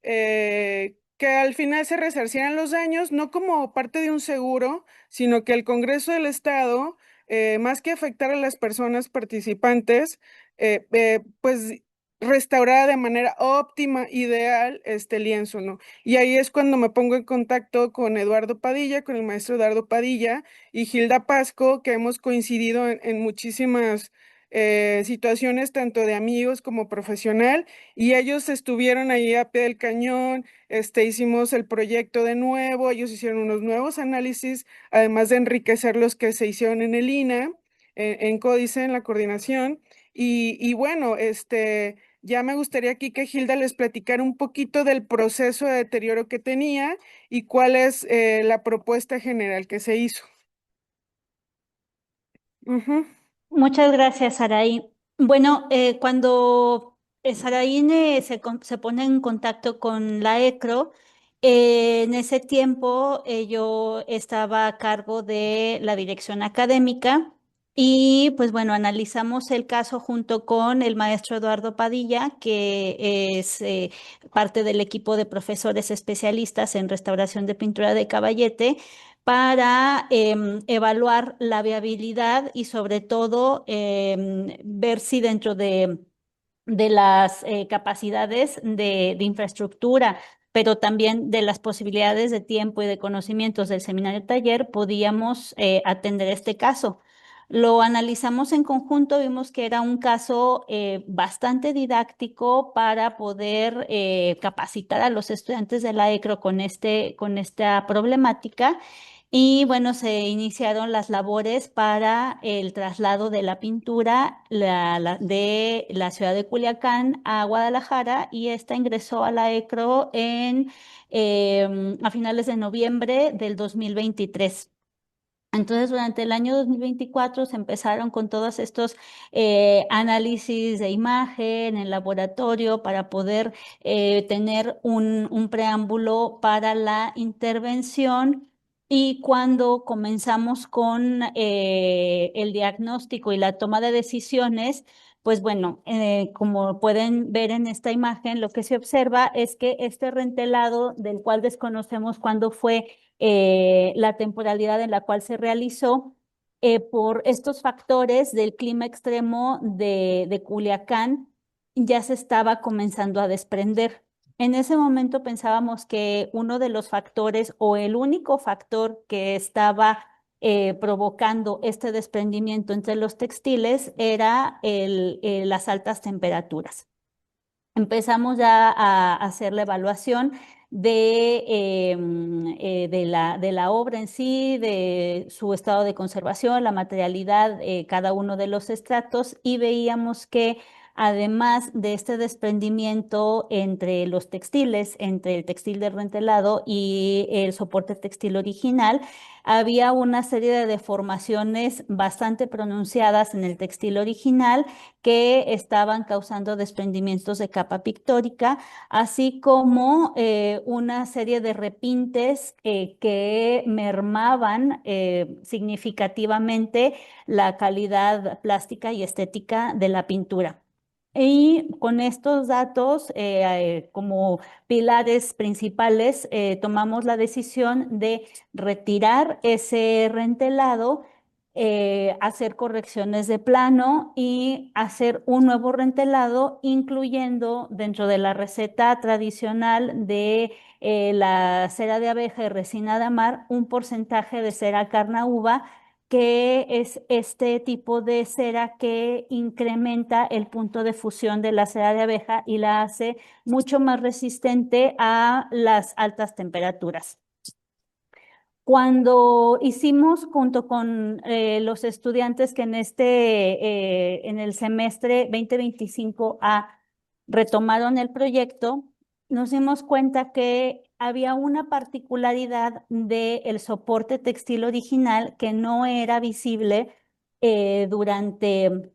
que al final se resarcieran los daños, no como parte de un seguro, sino que el Congreso del Estado más que afectar a las personas participantes, pues restaurar de manera óptima, ideal, este lienzo, ¿no? Y ahí es cuando me pongo en contacto con Eduardo Padilla, con el maestro Eduardo Padilla y Gilda Pasco, que hemos coincidido en muchísimas situaciones, tanto de amigos como profesional, y ellos estuvieron ahí a pie del cañón, hicimos el proyecto de nuevo, ellos hicieron unos nuevos análisis además de enriquecer los que se hicieron en el INA, en Códice, en la coordinación, Y bueno, ya me gustaría aquí que Hilda les platicara un poquito del proceso de deterioro que tenía y cuál es la propuesta general que se hizo. Ujú. Muchas gracias, Saraí. Bueno, cuando Saraí se pone en contacto con la ECRO, en ese tiempo yo estaba a cargo de la dirección académica y pues bueno, analizamos el caso junto con el maestro Eduardo Padilla, que es parte del equipo de profesores especialistas en restauración de pintura de caballete para evaluar la viabilidad y sobre todo ver si dentro de las capacidades de infraestructura, pero también de las posibilidades de tiempo y de conocimientos del seminario taller, podíamos atender este caso. Lo analizamos en conjunto, vimos que era un caso bastante didáctico para poder capacitar a los estudiantes de la ECRO con esta problemática. Y bueno, se iniciaron las labores para el traslado de la pintura de la ciudad de Culiacán a Guadalajara y esta ingresó a la ECRO a finales de noviembre del 2023. Entonces, durante el año 2024 se empezaron con todos estos análisis de imagen en laboratorio para poder tener un preámbulo para la intervención. Y cuando comenzamos con el diagnóstico y la toma de decisiones, pues bueno, como pueden ver en esta imagen, lo que se observa es que este rentelado, del cual desconocemos cuándo fue la temporalidad en la cual se realizó, por estos factores del clima extremo de Culiacán, ya se estaba comenzando a desprender. En ese momento pensábamos que uno de los factores o el único factor que estaba provocando este desprendimiento entre los textiles era las altas temperaturas. Empezamos ya a hacer la evaluación de la obra en sí, de su estado de conservación, la materialidad, cada uno de los estratos, y veíamos que además de este desprendimiento entre los textiles, entre el textil de rentelado y el soporte textil original, había una serie de deformaciones bastante pronunciadas en el textil original que estaban causando desprendimientos de capa pictórica, así como una serie de repintes que mermaban significativamente la calidad plástica y estética de la pintura. Y con estos datos como pilares principales, tomamos la decisión de retirar ese rentelado, hacer correcciones de plano y hacer un nuevo rentelado, incluyendo dentro de la receta tradicional de la cera de abeja y resina de amar un porcentaje de cera carnauba, que es este tipo de cera que incrementa el punto de fusión de la cera de abeja y la hace mucho más resistente a las altas temperaturas. Cuando hicimos junto con los estudiantes que en el semestre 2025A retomaron el proyecto, nos dimos cuenta que había una particularidad del soporte textil original que no era visible durante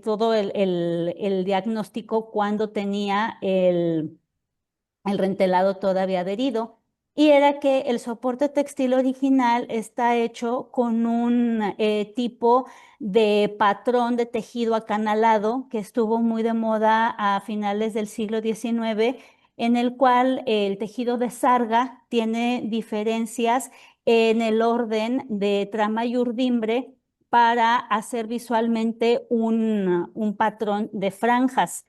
todo el diagnóstico cuando tenía el rentelado todavía adherido, y era que el soporte textil original está hecho con un tipo de patrón de tejido acanalado que estuvo muy de moda a finales del siglo XIX, en el cual el tejido de sarga tiene diferencias en el orden de trama y urdimbre para hacer visualmente un patrón de franjas.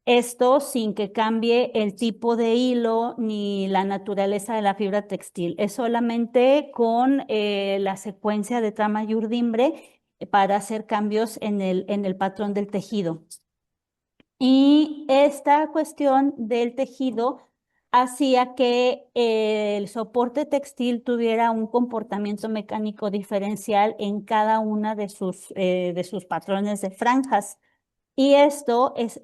Esto sin que cambie el tipo de hilo ni la naturaleza de la fibra textil. Es solamente con la secuencia de trama y urdimbre para hacer cambios en el patrón del tejido. Y esta cuestión del tejido hacía que el soporte textil tuviera un comportamiento mecánico diferencial en cada una de sus patrones de franjas. Y esto es,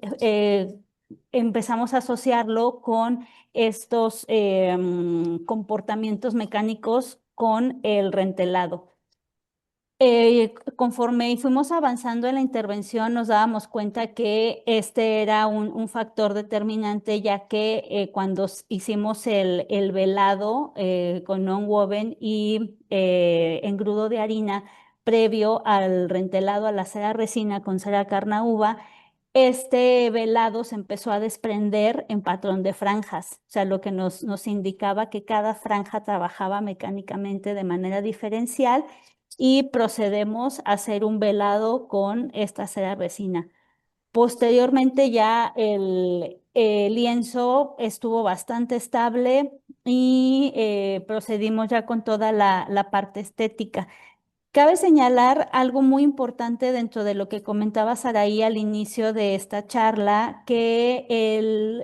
empezamos a asociarlo con estos comportamientos mecánicos con el rentelado. Conforme fuimos avanzando en la intervención, nos dábamos cuenta que este era un factor determinante, ya que cuando hicimos el velado con non-woven y engrudo de harina, previo al rentelado a la cera resina con cera carnauba, este velado se empezó a desprender en patrón de franjas, o sea, lo que nos indicaba que cada franja trabajaba mecánicamente de manera diferencial y procedemos a hacer un velado con esta cera resina. Posteriormente ya el lienzo estuvo bastante estable y procedimos ya con toda la parte estética. Cabe señalar algo muy importante dentro de lo que comentaba Saraí al inicio de esta charla, que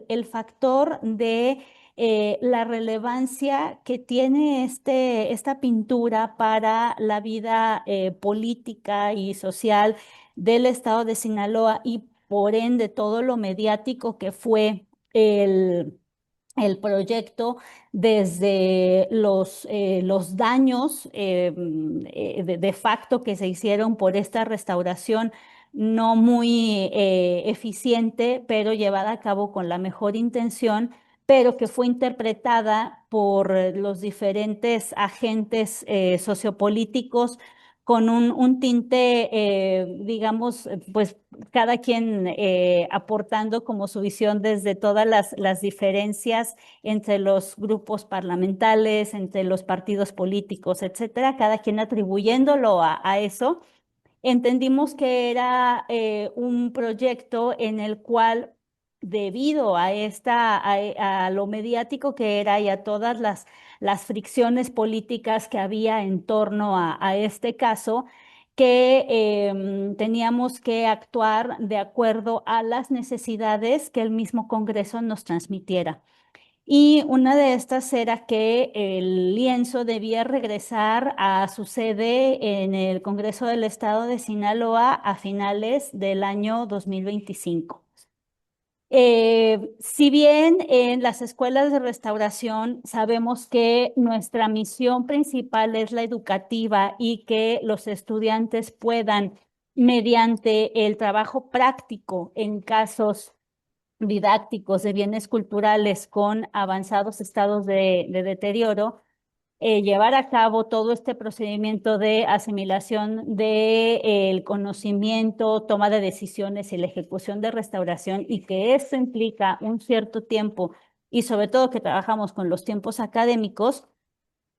el factor de la relevancia que tiene esta pintura para la vida política y social del estado de Sinaloa y por ende todo lo mediático que fue el proyecto desde los daños de facto que se hicieron por esta restauración no muy eficiente, pero llevada a cabo con la mejor intención, pero que fue interpretada por los diferentes agentes sociopolíticos con un tinte, digamos, pues cada quien aportando como su visión desde todas las diferencias entre los grupos parlamentales, entre los partidos políticos, etcétera, cada quien atribuyéndolo a eso. Entendimos que era un proyecto en el cual, debido a lo mediático que era y a todas las fricciones políticas que había en torno a este caso, que teníamos que actuar de acuerdo a las necesidades que el mismo Congreso nos transmitiera. Y una de estas era que el lienzo debía regresar a su sede en el Congreso del Estado de Sinaloa a finales del año 2025. Si bien en las escuelas de restauración sabemos que nuestra misión principal es la educativa y que los estudiantes puedan, mediante el trabajo práctico en casos didácticos de bienes culturales con avanzados estados de deterioro, llevar a cabo todo este procedimiento de asimilación del conocimiento, toma de decisiones y la ejecución de restauración, y que esto implica un cierto tiempo y sobre todo que trabajamos con los tiempos académicos.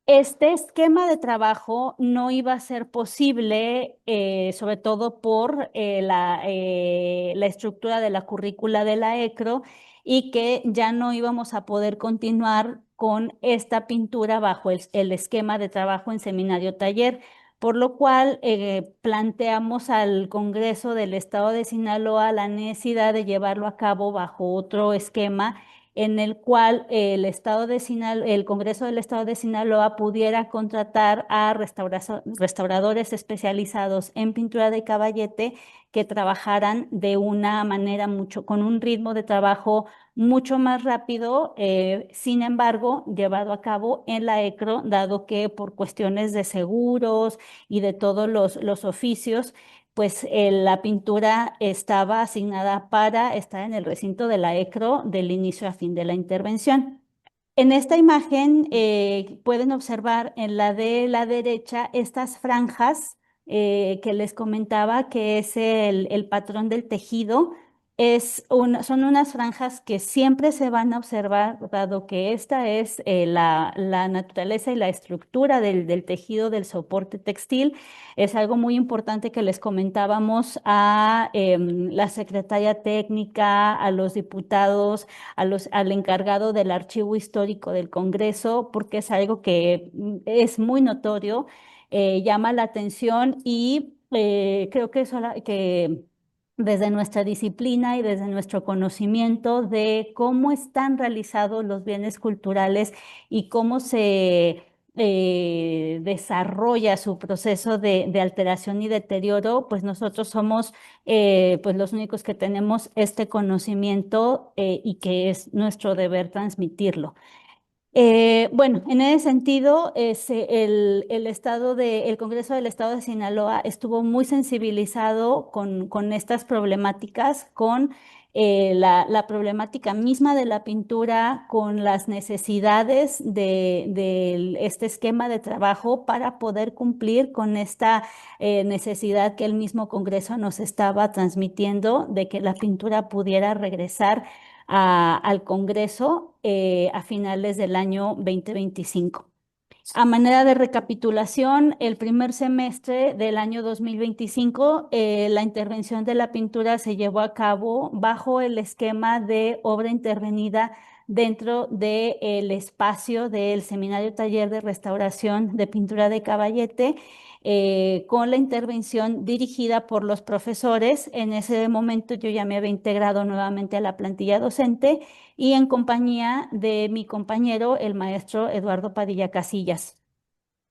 Este esquema de trabajo no iba a ser posible, sobre todo por la estructura de la currícula de la ECRO, y que ya no íbamos a poder continuar con esta pintura bajo el esquema de trabajo en seminario taller, por lo cual planteamos al Congreso del Estado de Sinaloa la necesidad de llevarlo a cabo bajo otro esquema en el cual el Congreso del Estado de Sinaloa pudiera contratar a restauradores especializados en pintura de caballete que trabajaran de una manera con un ritmo de trabajo mucho más rápido, sin embargo, llevado a cabo en la ECRO, dado que por cuestiones de seguros y de todos los oficios, pues la pintura estaba asignada para estar en el recinto de la ECRO del inicio a fin de la intervención. En esta imagen pueden observar en la de la derecha estas franjas que les comentaba, que es el patrón del tejido. Son unas franjas que siempre se van a observar, dado que esta es la naturaleza y la estructura del tejido del soporte textil. Es algo muy importante que les comentábamos a la secretaria técnica, a los diputados, al encargado del archivo histórico del Congreso, porque es algo que es muy notorio, llama la atención y creo que desde nuestra disciplina y desde nuestro conocimiento de cómo están realizados los bienes culturales y cómo se desarrolla su proceso de alteración y deterioro, pues nosotros somos pues los únicos que tenemos este conocimiento y que es nuestro deber transmitirlo. Bueno, en ese sentido, el Congreso del Estado de Sinaloa estuvo muy sensibilizado con estas problemáticas, con la problemática misma de la pintura, con las necesidades de este esquema de trabajo para poder cumplir con esta necesidad que el mismo Congreso nos estaba transmitiendo de que la pintura pudiera regresar al Congreso a finales del año 2025. A manera de recapitulación, el primer semestre del año 2025, la intervención de la pintura se llevó a cabo bajo el esquema de obra intervenida dentro del espacio del Seminario Taller de Restauración de Pintura de Caballete, con la intervención dirigida por los profesores. En ese momento yo ya me había integrado nuevamente a la plantilla docente y en compañía de mi compañero, el maestro Eduardo Padilla Casillas.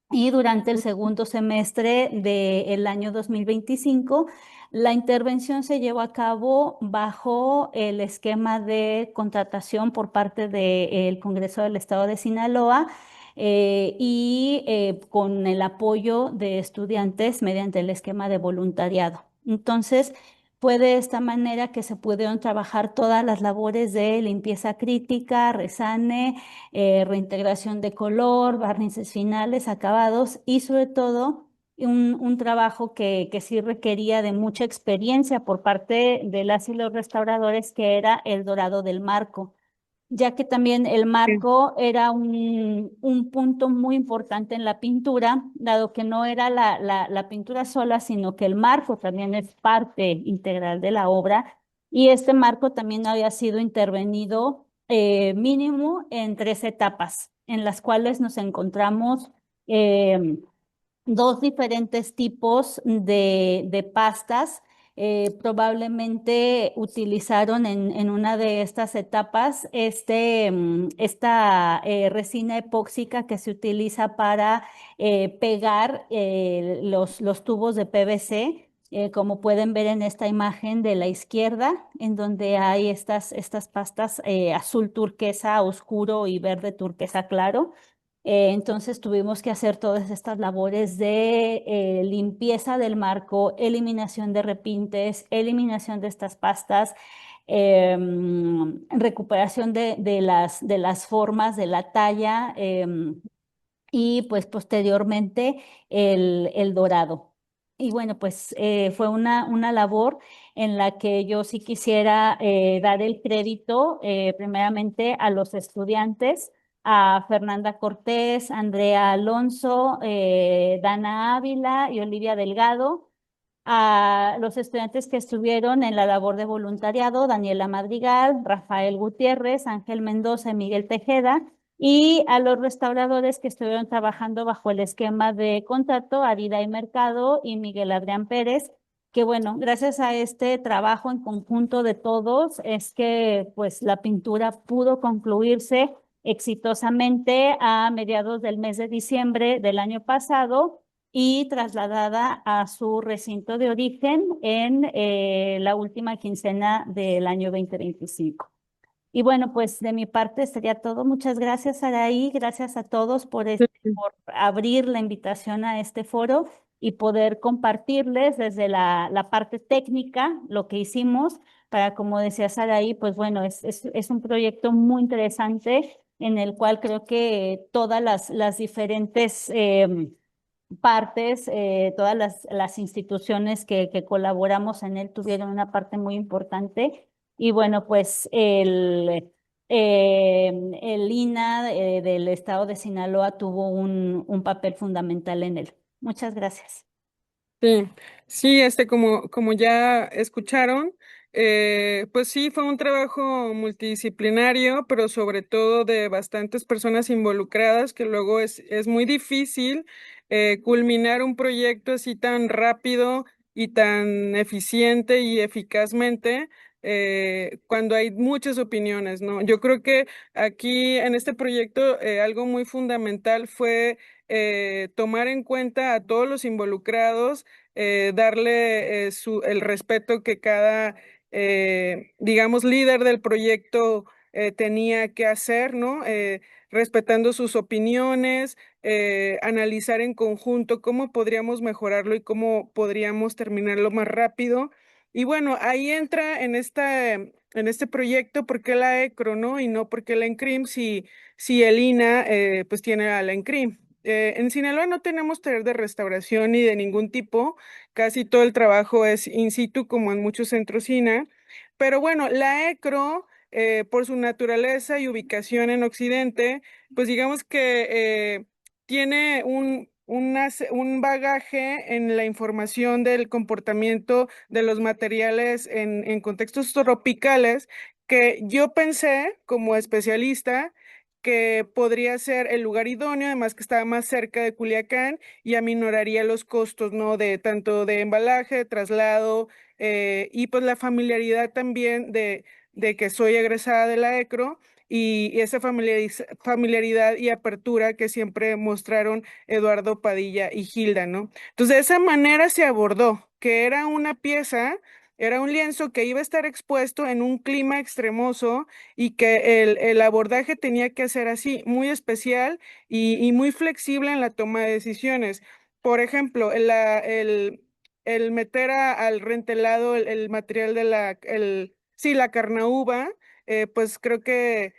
Y durante el segundo semestre del año 2025, la intervención se llevó a cabo bajo el esquema de contratación por parte del Congreso del Estado de Sinaloa y con el apoyo de estudiantes mediante el esquema de voluntariado. Entonces, fue de esta manera que se pudieron trabajar todas las labores de limpieza crítica, resane, reintegración de color, barnices finales, acabados y sobre todo un trabajo que sí requería de mucha experiencia por parte de las y los restauradores, que era el dorado del marco, ya que también el Sí. marco era un punto muy importante en la pintura, dado que no era la pintura sola, sino que el marco también es parte integral de la obra, y este marco también había sido intervenido mínimo en 3 etapas, en las cuales nos encontramos eh, dos diferentes tipos de pastas. Probablemente utilizaron en una de estas etapas esta resina epóxica que se utiliza para pegar los tubos de PVC. Como pueden ver en esta imagen de la izquierda, en donde hay estas pastas azul turquesa oscuro y verde turquesa claro. Entonces tuvimos que hacer todas estas labores de limpieza del marco, eliminación de repintes, eliminación de estas pastas, recuperación de las formas, de la talla, y pues posteriormente el dorado. Y bueno, pues fue una labor en la que yo sí quisiera dar el crédito primeramente a los estudiantes, a Fernanda Cortés, Andrea Alonso, Dana Ávila y Olivia Delgado, a los estudiantes que estuvieron en la labor de voluntariado, Daniela Madrigal, Rafael Gutiérrez, Ángel Mendoza y Miguel Tejeda, y a los restauradores que estuvieron trabajando bajo el esquema de contrato, Arida y Mercado y Miguel Adrián Pérez, que bueno, gracias a este trabajo en conjunto de todos es que pues la pintura pudo concluirse exitosamente a mediados del mes de diciembre del año pasado y trasladada a su recinto de origen en la última quincena del año 2025. Y bueno, pues de mi parte sería todo. Muchas gracias, Saraí. Gracias a todos por abrir la invitación a este foro y poder compartirles desde la parte técnica lo que hicimos para, como decía Saraí, pues bueno, es un proyecto muy interesante en el cual creo que todas las diferentes partes, todas las instituciones que colaboramos en él tuvieron una parte muy importante. Y bueno, pues el INAH del estado de Sinaloa tuvo un papel fundamental en él. Muchas gracias. Sí, sí, como ya escucharon, pues sí, fue un trabajo multidisciplinario, pero sobre todo de bastantes personas involucradas, que luego es muy difícil culminar un proyecto así tan rápido y tan eficiente y eficazmente, cuando hay muchas opiniones, ¿no? Yo creo que aquí en este proyecto algo muy fundamental fue tomar en cuenta a todos los involucrados, darle el respeto que cada, digamos, líder del proyecto tenía que hacer, ¿no? Respetando sus opiniones, analizar en conjunto cómo podríamos mejorarlo y cómo podríamos terminarlo más rápido. Y bueno, ahí entra en este proyecto por qué la ECRO, ¿no? Y no por qué la ENCRIM, si el INAH pues tiene a la ENCRIM. En Sinaloa no tenemos taller de restauración ni de ningún tipo, casi todo el trabajo es in situ como en muchos centros INAH, pero bueno, la ECRO, por su naturaleza y ubicación en Occidente, pues digamos que tiene un bagaje en la información del comportamiento de los materiales en contextos tropicales que yo pensé como especialista que podría ser el lugar idóneo, además que estaba más cerca de Culiacán y aminoraría los costos, ¿no? De tanto de embalaje, traslado y pues la familiaridad también de que soy egresada de la ECRO y esa familiaridad y apertura que siempre mostraron Eduardo Padilla y Gilda, ¿no? Entonces, de esa manera se abordó, que era una pieza, era un lienzo que iba a estar expuesto en un clima extremoso y que el abordaje tenía que ser así, muy especial y muy flexible en la toma de decisiones. Por ejemplo, el meter al rentelado el material de sí, la carnaúba, pues creo que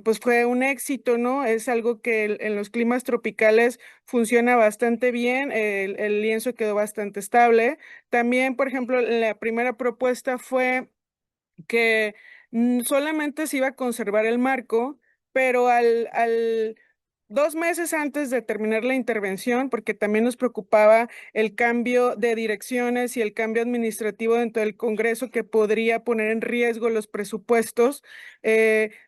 pues fue un éxito, ¿no? Es algo que en los climas tropicales funciona bastante bien, el lienzo quedó bastante estable. También, por ejemplo, la primera propuesta fue que solamente se iba a conservar el marco, pero al 2 meses antes de terminar la intervención, porque también nos preocupaba el cambio de direcciones y el cambio administrativo dentro del Congreso que podría poner en riesgo los presupuestos,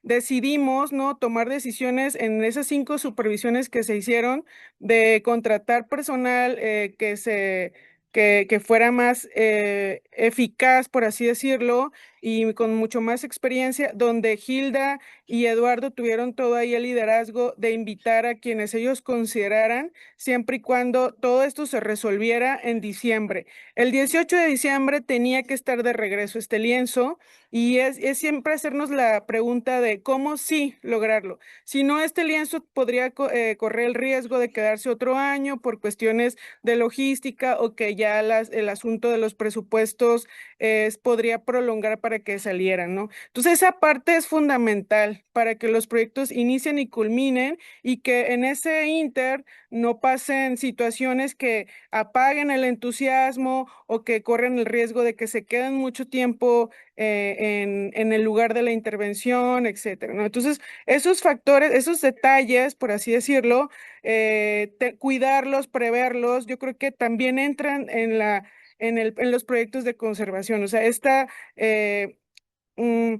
decidimos, ¿no? Tomar decisiones en esas 5 supervisiones que se hicieron de contratar personal que fuera más eficaz, por así decirlo, y con mucho más experiencia, donde Gilda y Eduardo tuvieron todo ahí el liderazgo de invitar a quienes ellos consideraran, siempre y cuando todo esto se resolviera en diciembre. El 18 de diciembre tenía que estar de regreso este lienzo y es siempre hacernos la pregunta de cómo sí lograrlo. Si no, este lienzo podría correr el riesgo de quedarse otro año por cuestiones de logística o que ya el asunto de los presupuestos podría prolongar para que salieran, ¿no? Entonces, esa parte es fundamental para que los proyectos inicien y culminen y que en ese inter no pasen situaciones que apaguen el entusiasmo o que corren el riesgo de que se queden mucho tiempo en el lugar de la intervención, etcétera, ¿no? Entonces, esos factores, esos detalles, por así decirlo, cuidarlos, preverlos, yo creo que también entran en los proyectos de conservación. O sea, eh, mm,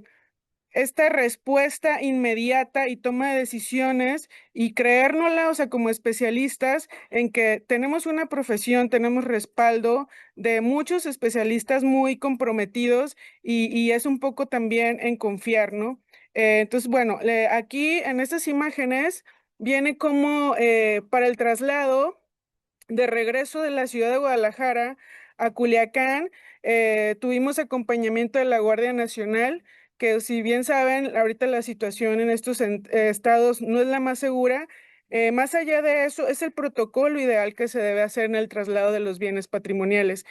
esta respuesta inmediata y toma de decisiones y creérnosla, o sea, como especialistas en que tenemos una profesión, tenemos respaldo de muchos especialistas muy comprometidos y es un poco también en confiar, ¿no? Entonces, bueno, aquí en estas imágenes viene como para el traslado de regreso de la ciudad de Guadalajara a Culiacán, tuvimos acompañamiento de la Guardia Nacional, que si bien saben, ahorita la situación en estos estados no es la más segura. Más allá de eso, es el protocolo ideal que se debe hacer en el traslado de los bienes patrimoniales.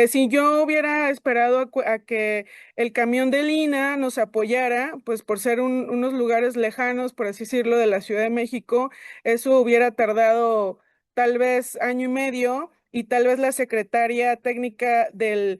Si yo hubiera esperado a que el camión de Lina nos apoyara, pues por ser unos lugares lejanos, por así decirlo, de la Ciudad de México, eso hubiera tardado tal vez año y medio, y tal vez la secretaria técnica del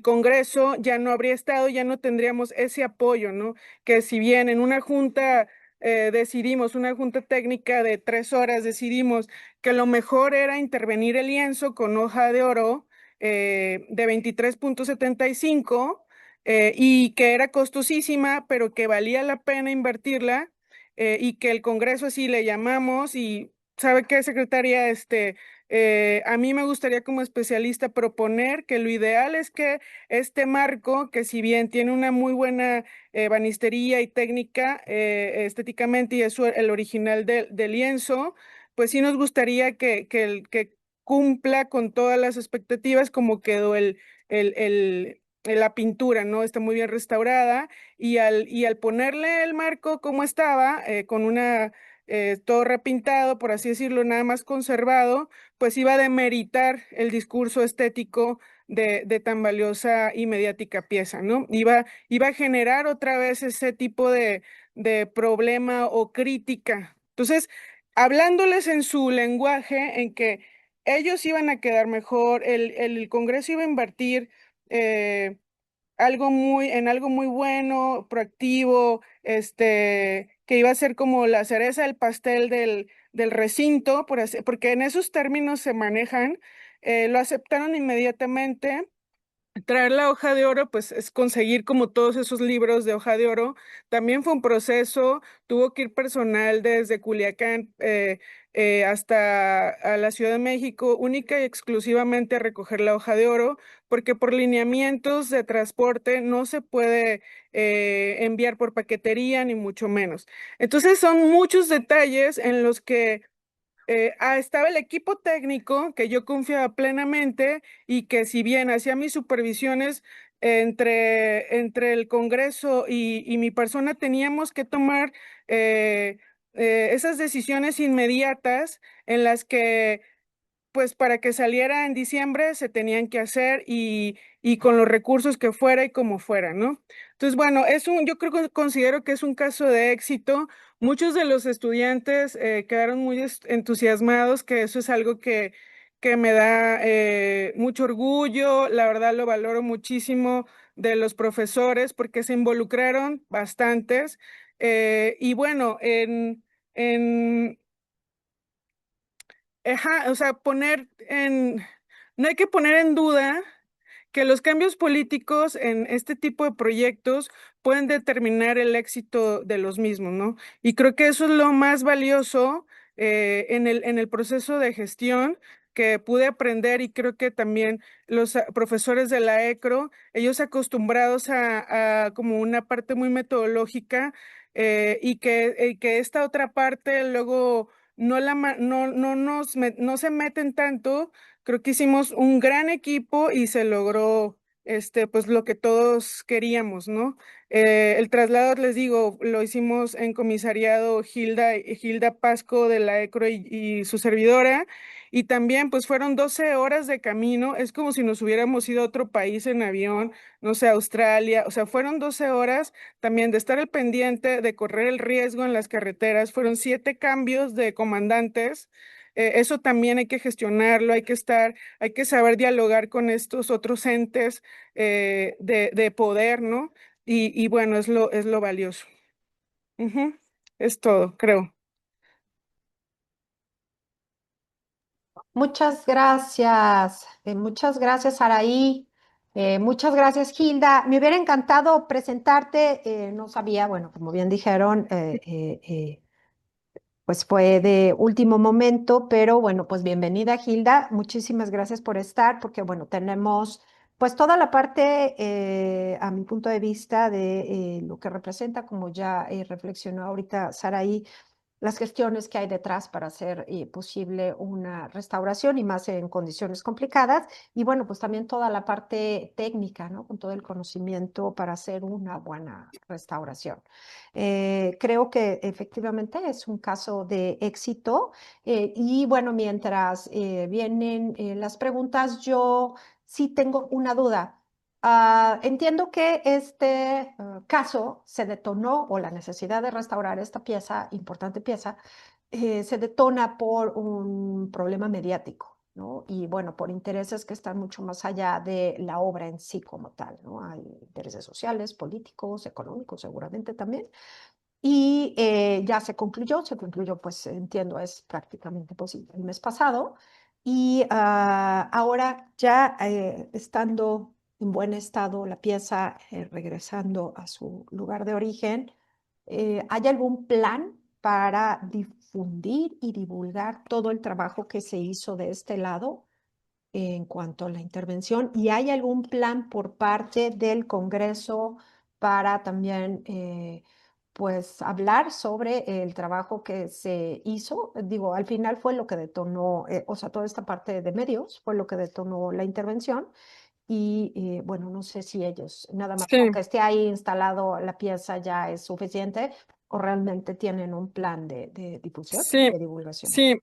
Congreso ya no habría estado, ya no tendríamos ese apoyo, ¿no? Que si bien en una junta decidimos, una junta técnica de 3 horas, decidimos que lo mejor era intervenir el lienzo con hoja de oro de 23,75 y que era costosísima, pero que valía la pena invertirla. Y que el Congreso así le llamamos y ¿sabe qué, secretaria? A mí me gustaría como especialista proponer que lo ideal es que este marco, que si bien tiene una muy buena banistería y técnica estéticamente y es el original del lienzo, pues sí nos gustaría que cumpla con todas las expectativas como quedó la pintura, ¿no? Está muy bien restaurada y al ponerle el marco como estaba, con todo repintado, por así decirlo, nada más conservado, pues iba a demeritar el discurso estético de tan valiosa y mediática pieza, ¿no? Iba a generar otra vez ese tipo de problema o crítica. Entonces, hablándoles en su lenguaje, en que ellos iban a quedar mejor, el Congreso iba a invertir eh, en algo muy bueno, proactivo, que iba a ser como la cereza del pastel del recinto, porque en esos términos se manejan, lo aceptaron inmediatamente. Traer la hoja de oro, pues es conseguir como todos esos libros de hoja de oro. También fue un proceso, tuvo que ir personal desde Culiacán hasta a la Ciudad de México, única y exclusivamente a recoger la hoja de oro, porque por lineamientos de transporte no se puede enviar por paquetería, ni mucho menos. Entonces son muchos detalles en los que estaba el equipo técnico que yo confiaba plenamente y que si bien hacía mis supervisiones entre el Congreso y mi persona, teníamos que tomar esas decisiones inmediatas en las que pues para que saliera en diciembre se tenían que hacer y con los recursos que fuera y como fuera, ¿no? Entonces, bueno, yo creo que considero que es un caso de éxito. Muchos de los estudiantes quedaron muy entusiasmados, que eso es algo que me da mucho orgullo, la verdad lo valoro muchísimo de los profesores porque se involucraron bastantes. Y bueno, en ajá, o sea, no hay que poner en duda que los cambios políticos en este tipo de proyectos pueden determinar el éxito de los mismos, ¿no? Y creo que eso es lo más valioso en el proceso de gestión que pude aprender y creo que también los profesores de la ECRO, ellos acostumbrados a como una parte muy metodológica y que esta otra parte luego no se meten tanto. Creo que hicimos un gran equipo y se logró, pues lo que todos queríamos, ¿no? El traslado, les digo, lo hicimos en comisariado Gilda Pasco de la ECRO y su servidora, y también pues fueron 12 horas de camino, es como si nos hubiéramos ido a otro país en avión, no sé, Australia, o sea, fueron 12 horas también de estar al pendiente, de correr el riesgo en las carreteras, fueron 7 cambios de comandantes. Eso también hay que gestionarlo, hay que saber dialogar con estos otros entes de poder, ¿no? Y bueno, es lo valioso. Ujú. Es todo, creo. Muchas gracias, Araí. Muchas gracias, Hilda. Me hubiera encantado presentarte, no sabía, bueno, como bien dijeron, pues fue de último momento, pero bueno, pues bienvenida, Hilda. Muchísimas gracias por estar, porque bueno, tenemos pues toda la parte, a mi punto de vista, de lo que representa, como ya reflexionó ahorita Saraí, las gestiones que hay detrás para hacer posible una restauración y más en condiciones complicadas. Y bueno, pues también toda la parte técnica, ¿no? Con todo el conocimiento para hacer una buena restauración. Creo que efectivamente es un caso de éxito. Y bueno, mientras vienen las preguntas, yo sí tengo una duda. Entiendo que este caso se detonó o la necesidad de restaurar esta pieza, importante pieza, se detona por un problema mediático, ¿no? Y bueno, por intereses que están mucho más allá de la obra en sí como tal, ¿no? Hay intereses sociales, políticos, económicos seguramente también. Y ya se concluyó, pues entiendo, es prácticamente posible el mes pasado. Y ahora ya estando en buen estado la pieza, regresando a su lugar de origen, ¿hay algún plan para difundir y divulgar todo el trabajo que se hizo de este lado en cuanto a la intervención. ¿Y hay algún plan por parte del Congreso para también pues hablar sobre el trabajo que se hizo? Digo, al final fue lo que detonó, o sea, toda esta parte de medios fue lo que detonó la intervención. Y bueno, no sé si ellos, nada más con Sí, que esté ahí instalado la pieza ya es suficiente o realmente tienen un plan de difusión, sí, de divulgación. sí.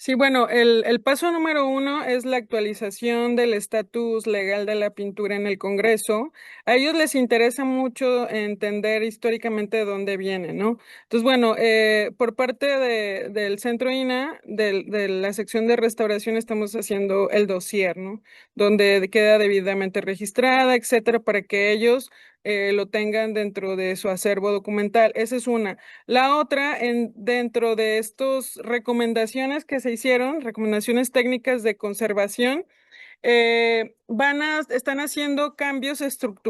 Sí, bueno, el paso número uno es la actualización del estatus legal de la pintura en el Congreso. A ellos les interesa mucho entender históricamente de dónde viene, ¿no? Entonces, bueno, por parte del Centro INA, de la sección de restauración, estamos haciendo el dossier, ¿no? Donde queda debidamente registrada, etcétera, para que ellos lo tengan dentro de su acervo documental. Esa es una. La otra, dentro de estas recomendaciones que se hicieron, recomendaciones técnicas de conservación, están haciendo cambios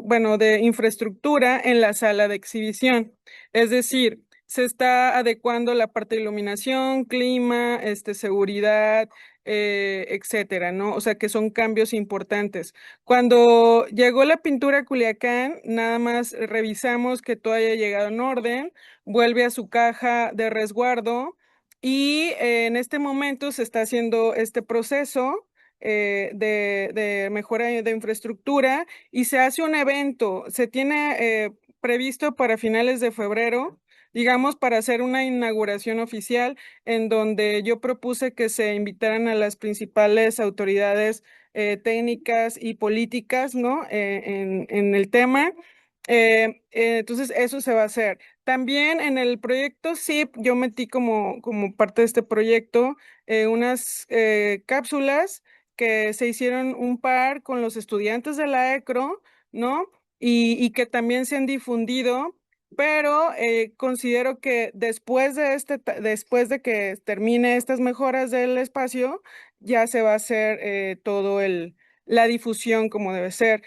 bueno, de infraestructura en la sala de exhibición. Es decir, se está adecuando la parte de iluminación, clima, seguridad, etcétera, ¿no? O sea que son cambios importantes. Cuando llegó la pintura a Culiacán, nada más revisamos que todo haya llegado en orden, vuelve a su caja de resguardo y en este momento se está haciendo este proceso de mejora de infraestructura y se hace un evento. Se tiene previsto para finales de febrero, digamos, para hacer una inauguración oficial en donde yo propuse que se invitaran a las principales autoridades técnicas y políticas, ¿no? En el tema. Entonces, eso se va a hacer. También en el proyecto SIP, yo metí como parte de este proyecto unas cápsulas que se hicieron un par con los estudiantes de la ECRO, ¿no? Y que también se han difundido, pero considero que después de que termine estas mejoras del espacio, ya se va a hacer todo la difusión como debe ser.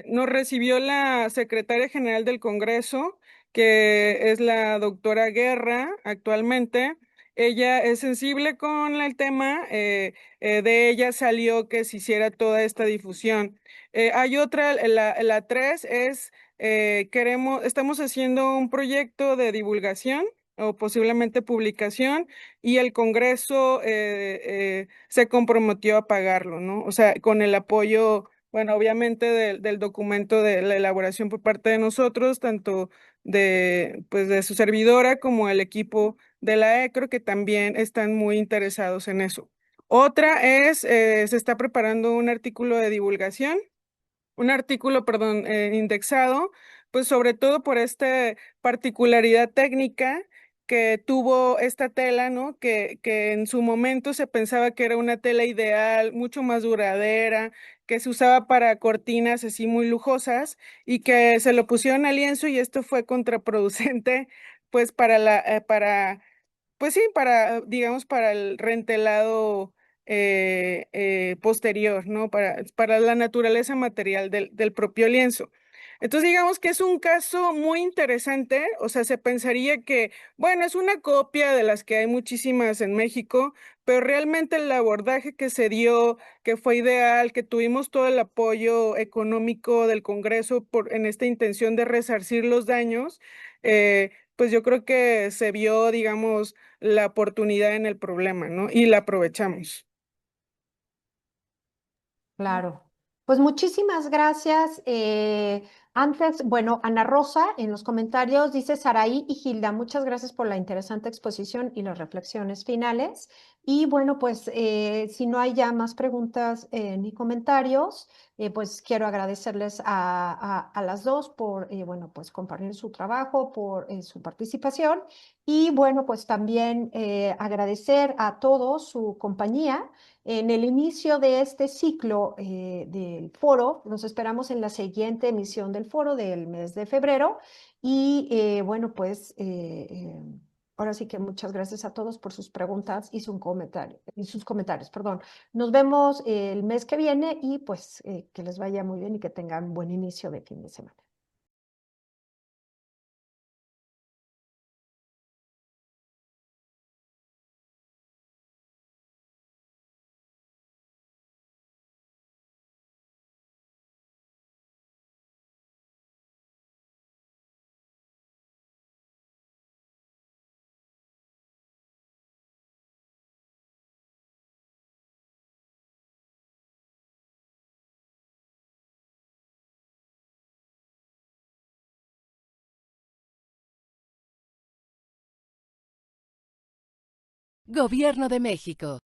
Nos recibió la secretaria general del Congreso, que es la doctora Guerra actualmente. Ella es sensible con el tema. De ella salió que se hiciera toda esta difusión. Hay otra, la tres es, estamos haciendo un proyecto de divulgación o posiblemente publicación y el Congreso se comprometió a pagarlo, ¿no? O sea, con el apoyo, bueno, obviamente del documento de la elaboración por parte de nosotros, tanto pues, de su servidora como el equipo de la ECRO, que también están muy interesados en eso. Otra es, se está preparando un artículo, perdón, indexado, pues sobre todo por esta particularidad técnica que tuvo esta tela, ¿no? Que en su momento se pensaba que era una tela ideal, mucho más duradera, que se usaba para cortinas así muy lujosas y que se lo pusieron al lienzo y esto fue contraproducente, pues pues sí, digamos, para el rentelado posterior, ¿no? Para la naturaleza material del propio lienzo. Entonces, digamos que es un caso muy interesante, o sea, se pensaría que, bueno, es una copia de las que hay muchísimas en México, pero realmente el abordaje que se dio, que fue ideal, que tuvimos todo el apoyo económico del Congreso en esta intención de resarcir los daños, pues yo creo que se vio, digamos, la oportunidad en el problema, ¿no? Y la aprovechamos. Claro. Pues muchísimas gracias. Antes, bueno, Ana Rosa en los comentarios dice Saraí y Gilda, muchas gracias por la interesante exposición y las reflexiones finales. Y bueno, pues si no hay ya más preguntas ni comentarios, pues quiero agradecerles a las dos por, bueno, pues compartir su trabajo, por su participación. Y bueno, pues también agradecer a todos su compañía. En el inicio de este ciclo del foro, nos esperamos en la siguiente emisión del foro del mes de febrero. Y bueno, pues ahora sí que muchas gracias a todos por sus preguntas y, y sus comentarios. Perdón. Nos vemos el mes que viene y pues que les vaya muy bien y que tengan buen inicio de fin de semana. Gobierno de México.